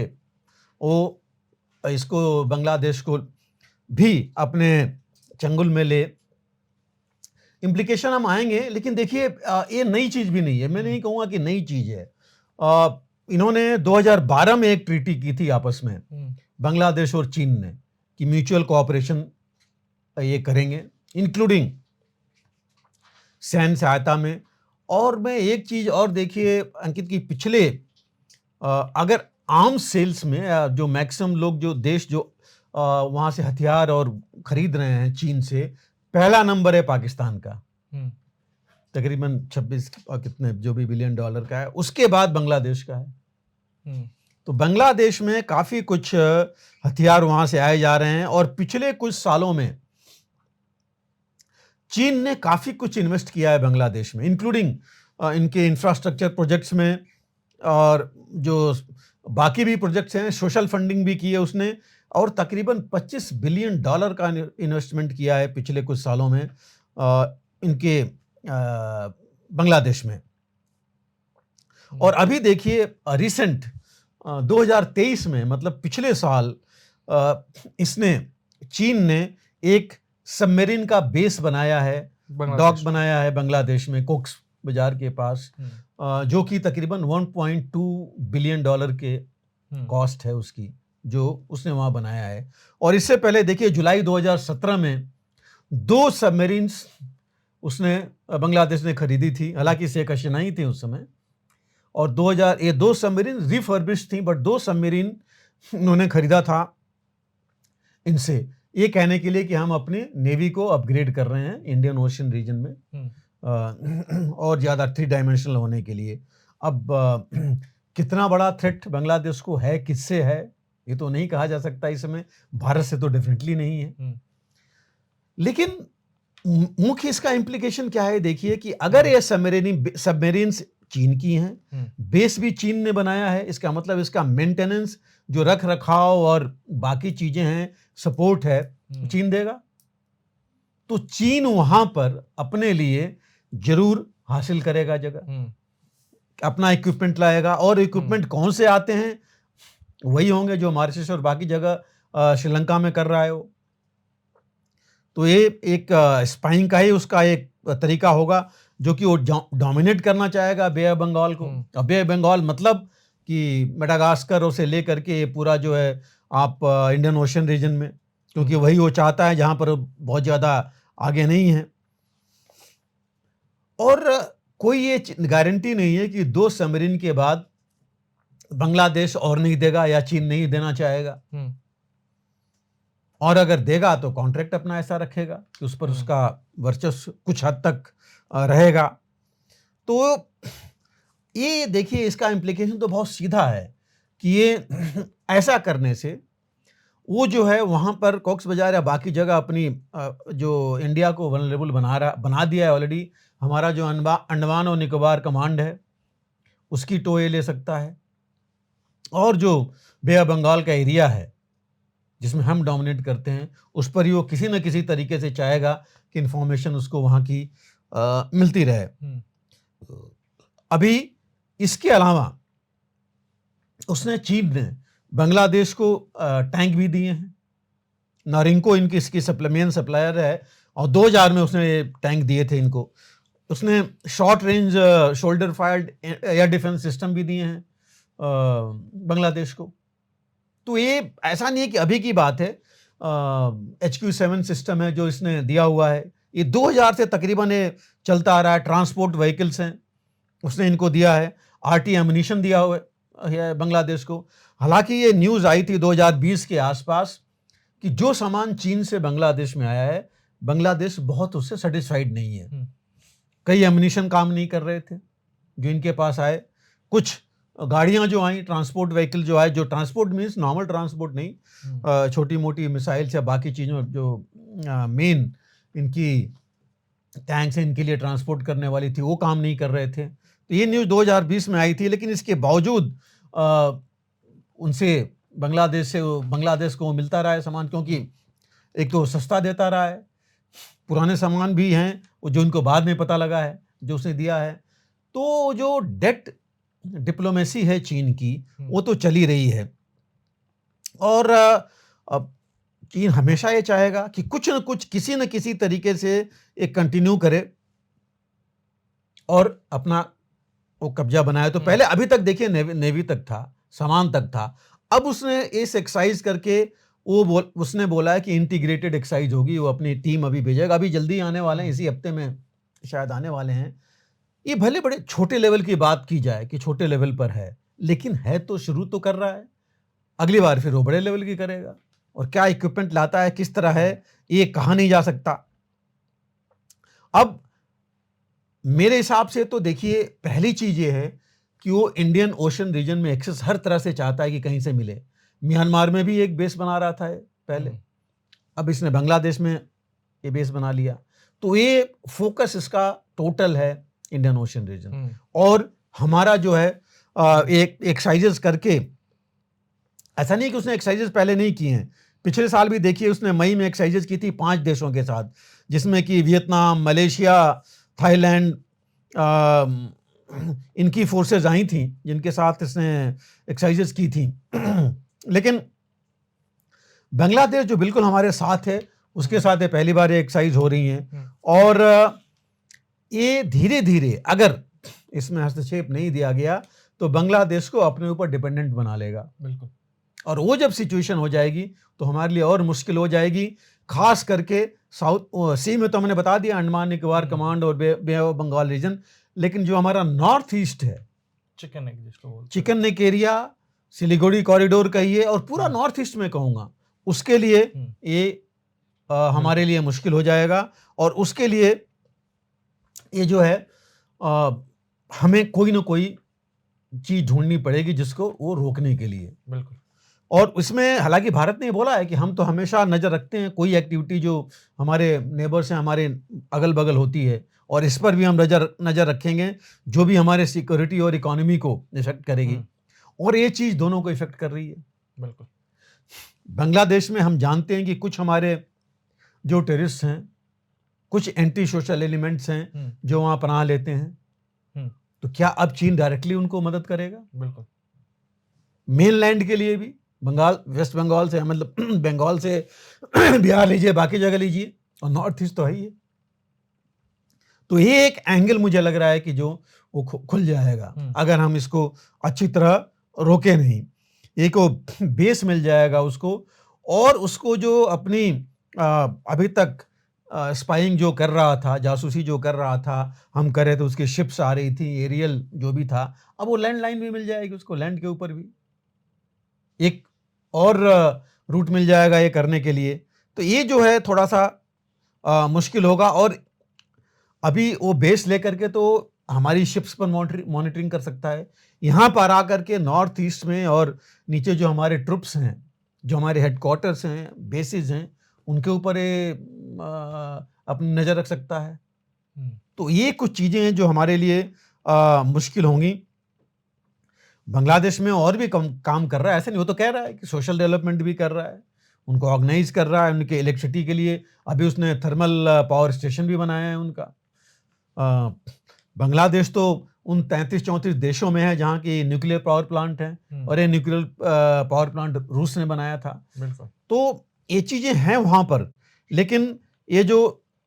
वो इसको बांग्लादेश को भी अपने चंगुल में ले। इम्प्लीकेशन हम आएंगे, लेकिन देखिए ये नई चीज़ भी नहीं है। मैं नहीं कहूँगा कि नई चीज़ है। इन्होंने 2012 में एक ट्रीटी की थी आपस में, बांग्लादेश और चीन ने, कि म्यूचुअल कोऑपरेशन ये करेंगे, इंक्लूडिंग सैन्य सहायता में। और मैं एक चीज़ और देखिए अंकित की पिछले अगर आर्म्स सेल्स में जो मैक्सिमम लोग जो देश जो वहाँ से हथियार और खरीद रहे हैं चीन से, पहला नंबर है पाकिस्तान का, तकरीबन 26 कितने जो भी बिलियन डॉलर का है। उसके बाद बांग्लादेश का है। तो बांग्लादेश में काफ़ी कुछ हथियार वहाँ से आए जा रहे हैं और पिछले कुछ सालों में चीन ने काफ़ी कुछ इन्वेस्ट किया है बांग्लादेश में, इंक्लूडिंग इनके इंफ्रास्ट्रक्चर प्रोजेक्ट्स में, और जो बाकी भी प्रोजेक्ट्स हैं सोशल फंडिंग भी की है उसने, और तकरीबन 25 बिलियन डॉलर का इन्वेस्टमेंट किया है पिछले कुछ सालों में इनके बांग्लादेश में। और अभी देखिए रिसेंट 2023 में, मतलब पिछले साल, इसने चीन ने एक सबमरीन का बेस बनाया है, डॉक बनाया है बांग्लादेश में, कोक्स बाजार के पास, जो कि तकरीबन 1.2 बिलियन डॉलर के कॉस्ट है उसकी, जो उसने वहाँ बनाया है। और इससे पहले देखिए जुलाई 2017 में 2 सबमरीन्स उसने बांग्लादेश ने खरीदी थी, हालांकि शेख हसीना ही थी उस समय। और 2 सबमरीन रिफर्बिश्ड थी, बट 2 सबमरीन उन्होंने खरीदा था इनसे, ये कहने के लिए कि हम अपने नेवी को अपग्रेड कर रहे हैं इंडियन ओशन रीजन में, और ज़्यादा 3 डायमेंशनल होने के लिए। अब कितना बड़ा थ्रेट बांग्लादेश को है, किससे है, ये तो नहीं कहा जा सकता इस समय। भारत से तो डेफिनेटली नहीं है। लेकिन मुख्य इसका इम्प्लीकेशन क्या है, देखिए कि अगर ये सबमरीन्स चीन की हैं, बेस भी चीन ने बनाया है, इसका मतलब इसका मेंटेनेंस, जो रख रखाव और बाकी चीजें हैं, सपोर्ट है, चीन देगा। तो चीन वहां पर अपने लिए जरूर हासिल करेगा जगह, अपना इक्विपमेंट लाएगा। और इक्विपमेंट कौन से आते हैं, वही होंगे जो मॉरिशस और बाकी जगह श्रीलंका में कर रहा है वो। तो ये एक स्पाइंग का ही उसका एक तरीका होगा, जो कि वो डोमिनेट करना चाहेगा बे ऑफ बंगाल को। अब बे ऑफ बंगाल मतलब कि मेडागास्कर से लेकर के पूरा जो है आप इंडियन ओशन रीजन में, क्योंकि वही वो चाहता है जहां पर बहुत ज़्यादा आगे नहीं है। और कोई ये गारंटी नहीं है कि 2 सबमरीन के बाद बांग्लादेश और नहीं देगा या चीन नहीं देना चाहेगा। और अगर देगा तो कॉन्ट्रैक्ट अपना ऐसा रखेगा कि उस पर उसका वर्चस्व कुछ हद तक रहेगा। तो ये देखिए इसका इम्प्लीकेशन तो बहुत सीधा है कि ये ऐसा करने से वो जो है वहाँ पर कॉक्स बाजार या बाकी जगह अपनी जो इंडिया को वल्नरेबल बना दिया है ऑलरेडी। हमारा जो अंडमान और निकोबार कमांड है उसकी टो ये ले सकता है, और जो बे ऑफ बंगाल का एरिया है जिसमें हम डोमिनेट करते हैं, उस पर ही वो किसी न किसी तरीके से चाहेगा कि इंफॉर्मेशन उसको वहाँ की मिलती रहे। अभी इसके अलावा उसने, चीन ने बांग्लादेश को टैंक भी दिए हैं। नारिंको इसकी मेन सप्लायर है, और 2000 में उसने टैंक दिए थे इनको। उसने short range shoulder fired air defence system भी दिए हैं बांग्लादेश को। तो ये ऐसा नहीं है कि अभी की बात है। HQ7 सिस्टम है जो इसने दिया हुआ है, ये 2000 से तकरीबन ये चलता आ रहा है। ट्रांसपोर्ट व्हीकल्स हैं, उसने इनको दिया है। RT एमुनिशन दिया हुआ है बांग्लादेश को। हालांकि ये न्यूज़ आई थी 2020 के आसपास कि जो सामान चीन से बांग्लादेश में आया है, बांग्लादेश बहुत उससे सेटिस्फाइड नहीं है। कई एमुनिशन काम नहीं कर रहे थे जो इनके पास आए। कुछ गाड़ियां जो आई, ट्रांसपोर्ट व्हीकल जो आए, जो ट्रांसपोर्ट मीन्स नॉर्मल ट्रांसपोर्ट नहीं, छोटी मोटी मिसाइल्स या बाकी चीज़ों जो मेन इनकी टैंक्स इनके लिए ट्रांसपोर्ट करने वाली थी, वो काम नहीं कर रहे थे। तो ये न्यूज़ 2020 में आई थी, लेकिन इसके बावजूद उनसे बांग्लादेश को मिलता रहा है सामान, क्योंकि एक तो सस्ता देता रहा है, पुराने सामान भी हैं जो उनको बाद में पता लगा है जो उसने दिया है। तो जो डेट डिप्लोमेसी है चीन की, वो तो चली रही है, और अब चीन हमेशा ये चाहेगा कि कुछ न कुछ किसी न किसी तरीके से एक कंटिन्यू करे और अपना वो कब्जा बनाए। तो पहले अभी तक देखिए नेवी तक था, सामान तक था, अब उसने इस एक्सरसाइज करके उसने बोला है कि इंटीग्रेटेड एक्सरसाइज होगी, वो अपनी टीम अभी भेजेगा, अभी जल्दी आने वाले हैं, इसी हफ्ते में शायद आने वाले हैं। ये भले बड़े छोटे लेवल की बात की जाए कि छोटे लेवल पर है, लेकिन है तो शुरू तो कर रहा है, अगली बार फिर वो बड़े लेवल की करेगा, और क्या इक्विपमेंट लाता है, किस तरह है, ये कहा नहीं जा सकता। अब मेरे हिसाब से तो देखिए, पहली चीज ये है कि वो इंडियन ओशन रीजन में एक्सेस हर तरह से चाहता है कि कहीं से मिले। म्यांमार में भी एक बेस बना रहा था पहले, अब इसने बांग्लादेश में ये बेस बना लिया। तो ये फोकस इसका टोटल है इंडियन ओशन रीजन। और हमारा जो है एक एक्सरसाइजेस करके, ऐसा नहीं कि उसने एक्सरसाइजेस पहले नहीं किए हैं, पिछले साल भी देखिए उसने मई में एक्सरसाइजेस की थी 5 देशों के साथ, जिसमें कि वियतनाम, मलेशिया, थाईलैंड, इनकी फोर्सेज आई थी जिनके साथ इसने एक्सरसाइजेस की थी। लेकिन बांग्लादेश जो बिल्कुल हमारे साथ है, उसके साथ ये पहली बार ये एक्सरसाइज हो रही हैं, और ये धीरे धीरे अगर इसमें हस्तक्षेप नहीं दिया गया तो बांग्लादेश को अपने ऊपर डिपेंडेंट बना लेगा। बिल्कुल। और वो जब सिचुएशन हो जाएगी तो हमारे लिए और मुश्किल हो जाएगी, खास करके साउथ सी में तो हमने बता दिया, अंडमान निकोबार कमांड और बे ऑफ बंगाल रीजन, लेकिन जो हमारा नॉर्थ ईस्ट है, chicken neck area, Siliguri corridor कहिए, और पूरा नॉर्थ ईस्ट में कहूँगा, उसके लिए ये हमारे लिए मुश्किल हो जाएगा। और उसके लिए ये जो है हमें कोई ना कोई चीज ढूंढनी पड़ेगी जिसको वो रोकने के लिए। बिल्कुल। और इसमें हालांकि भारत ने बोला है कि हम तो हमेशा नज़र रखते हैं कोई एक्टिविटी जो हमारे नेबर्स हैं, हमारे अगल बगल होती है, और इस पर भी हम नज़र रखेंगे जो भी हमारे सिक्योरिटी और इकोनॉमी को इफेक्ट करेगी। और ये चीज़ दोनों को इफेक्ट कर रही है। बिल्कुल। बांग्लादेश में हम जानते हैं कि कुछ हमारे जो टेररिस्ट हैं, कुछ एंटी सोशल एलिमेंट्स हैं जो वहाँ पनाह लेते हैं, तो क्या अब चीन डायरेक्टली उनको मदद करेगा? बिल्कुल। मेनलैंड के लिए भी, बंगाल, वेस्ट बंगाल से, मतलब बंगाल से बिहार लीजिए, बाकी जगह लीजिए, और नॉर्थ ईस्ट तो है ही है। तो ये एक एंगल मुझे लग रहा है कि जो वो खुल जाएगा अगर हम इसको अच्छी तरह रोके नहीं। एक वो बेस मिल जाएगा उसको, और उसको जो अपनी अभी तक स्पाइंग जो कर रहा था, जासूसी जो कर रहा था, हम कर रहे थे, उसकी शिप्स आ रही थी, एरियल जो भी था, अब वो लैंड लाइन भी मिल जाएगी उसको, लैंड के ऊपर भी एक और रूट मिल जाएगा ये करने के लिए। तो ये जो है थोड़ा सा मुश्किल होगा। और अभी वो बेस लेकर के तो हमारी शिप्स पर मॉनिटरिंग कर सकता है, यहाँ पर आकर के नॉर्थ ईस्ट में, और नीचे जो हमारे ट्रुप्स हैं, जो हमारे हेडक्वार्टर्स हैं, बेसिस हैं, उनके ऊपर ये अपनी नज़र रख सकता है। तो ये कुछ चीज़ें हैं जो हमारे लिए मुश्किल होंगी। बांग्लादेश में और भी काम कर रहा है, ऐसा नहीं, वो तो कह रहा है कि सोशल डेवलपमेंट भी कर रहा है, उनको ऑर्गेनाइज कर रहा है, उनके इलेक्ट्रिसिटी के लिए अभी उसने थर्मल पावर स्टेशन भी बनाया है उनका। बांग्लादेश तो उन 33-34 देशों में है जहाँ की न्यूक्लियर पावर प्लांट है, और ये न्यूक्लियर पावर प्लांट रूस ने बनाया था। तो ये चीज़ें हैं वहाँ पर। लेकिन ये जो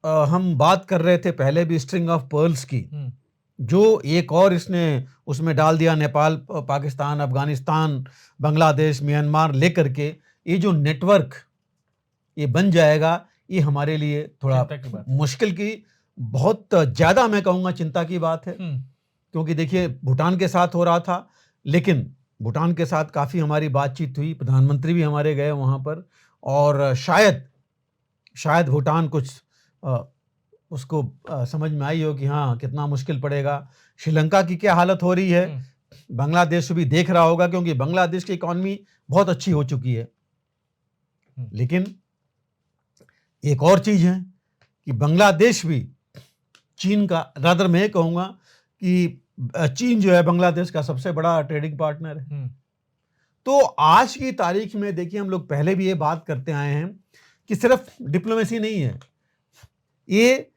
हम बात कर रहे थे पहले भी स्ट्रिंग ऑफ पर्ल्स की, जो एक और इसने उसमें डाल दिया, नेपाल, पाकिस्तान, अफगानिस्तान, बांग्लादेश, म्यांमार लेकर के, ये जो नेटवर्क ये बन जाएगा, ये हमारे लिए थोड़ा मुश्किल की, बहुत ज़्यादा मैं कहूँगा चिंता की बात है। क्योंकि देखिए भूटान के साथ हो रहा था, लेकिन भूटान के साथ काफ़ी हमारी बातचीत हुई, प्रधानमंत्री भी हमारे गए वहाँ पर, और शायद भूटान कुछ उसको समझ में आई हो कि हाँ कितना मुश्किल पड़ेगा। श्रीलंका की क्या हालत हो रही है, बांग्लादेश भी देख रहा होगा, क्योंकि बांग्लादेश की इकॉनमी बहुत अच्छी हो चुकी है। लेकिन एक और चीज़ है कि बांग्लादेश भी चीन का, रादर मैं कहूँगा कि चीन जो है बांग्लादेश का सबसे बड़ा ट्रेडिंग पार्टनर है। तो आज की तारीख में देखिए, हम लोग पहले भी ये बात करते आए हैं कि सिर्फ डिप्लोमेसी नहीं है, ये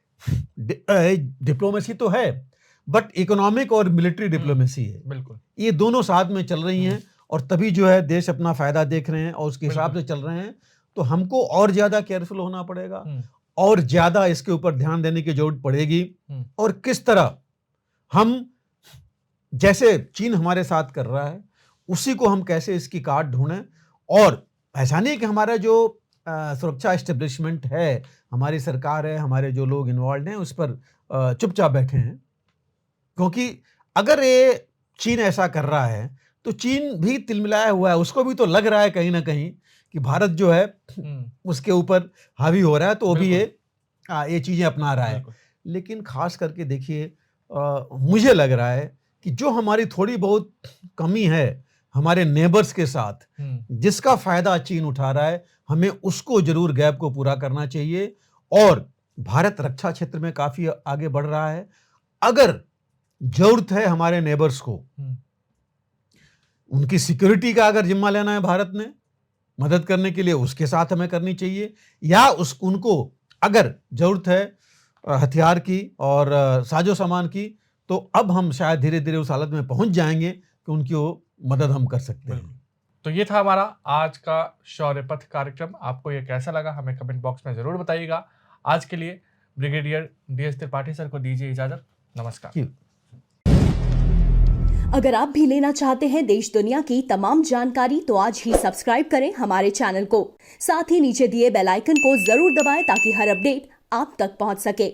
डिप्लोमेसी तो है बट इकोनॉमिक और मिलिट्री डिप्लोमेसी है। बिल्कुल, ये दोनों साथ में चल रही हैं और तभी जो है देश अपना फायदा देख रहे हैं और उसके हिसाब से चल रहे हैं। तो हमको और ज्यादा केयरफुल होना पड़ेगा और ज्यादा इसके ऊपर ध्यान देने की जरूरत पड़ेगी। और किस तरह हम, जैसे चीन हमारे साथ कर रहा है, उसी को हम कैसे इसकी काट ढूंढें। और ऐसा नहीं कि हमारा जो सुरक्षा एस्टेब्लिशमेंट है, हमारी सरकार है, हमारे जो लोग इन्वॉल्व हैं उस पर चुपचाप बैठे हैं, क्योंकि अगर ये चीन ऐसा कर रहा है तो चीन भी तिलमिलाया हुआ है, उसको भी तो लग रहा है कहीं ना कहीं कि भारत जो है उसके ऊपर हावी हो रहा है, तो वो भी ये चीजें अपना रहा है। लेकिन खास करके देखिए, मुझे लग रहा है कि जो हमारी थोड़ी बहुत कमी है हमारे नेबर्स के साथ, जिसका फायदा चीन उठा रहा है, हमें उसको जरूर गैप को पूरा करना चाहिए। और भारत रक्षा क्षेत्र में काफी आगे बढ़ रहा है। अगर जरूरत है हमारे नेबर्स को, उनकी सिक्योरिटी का अगर जिम्मा लेना है भारत ने मदद करने के लिए, उसके साथ हमें करनी चाहिए। या उनको अगर जरूरत है हथियार की और साजो सामान की, तो अब हम शायद धीरे धीरे उस हालत में पहुंच जाएंगे कि उनकी वो मदद हम कर सकते हैं। तो ये था हमारा आज का शौर्य पथ कार्यक्रम। आपको ये कैसा लगा हमें कमेंट बॉक्स में जरूर बताइएगा। आज के लिए ब्रिगेडियर DS त्रिपाठी सर को दीजिए इजाजत। नमस्कार। अगर आप भी लेना चाहते हैं देश दुनिया की तमाम जानकारी, तो आज ही सब्सक्राइब करें हमारे चैनल को। साथ ही नीचे दिए बेल आइकन को जरूर दबाएं ताकि हर अपडेट आप तक पहुंच सके।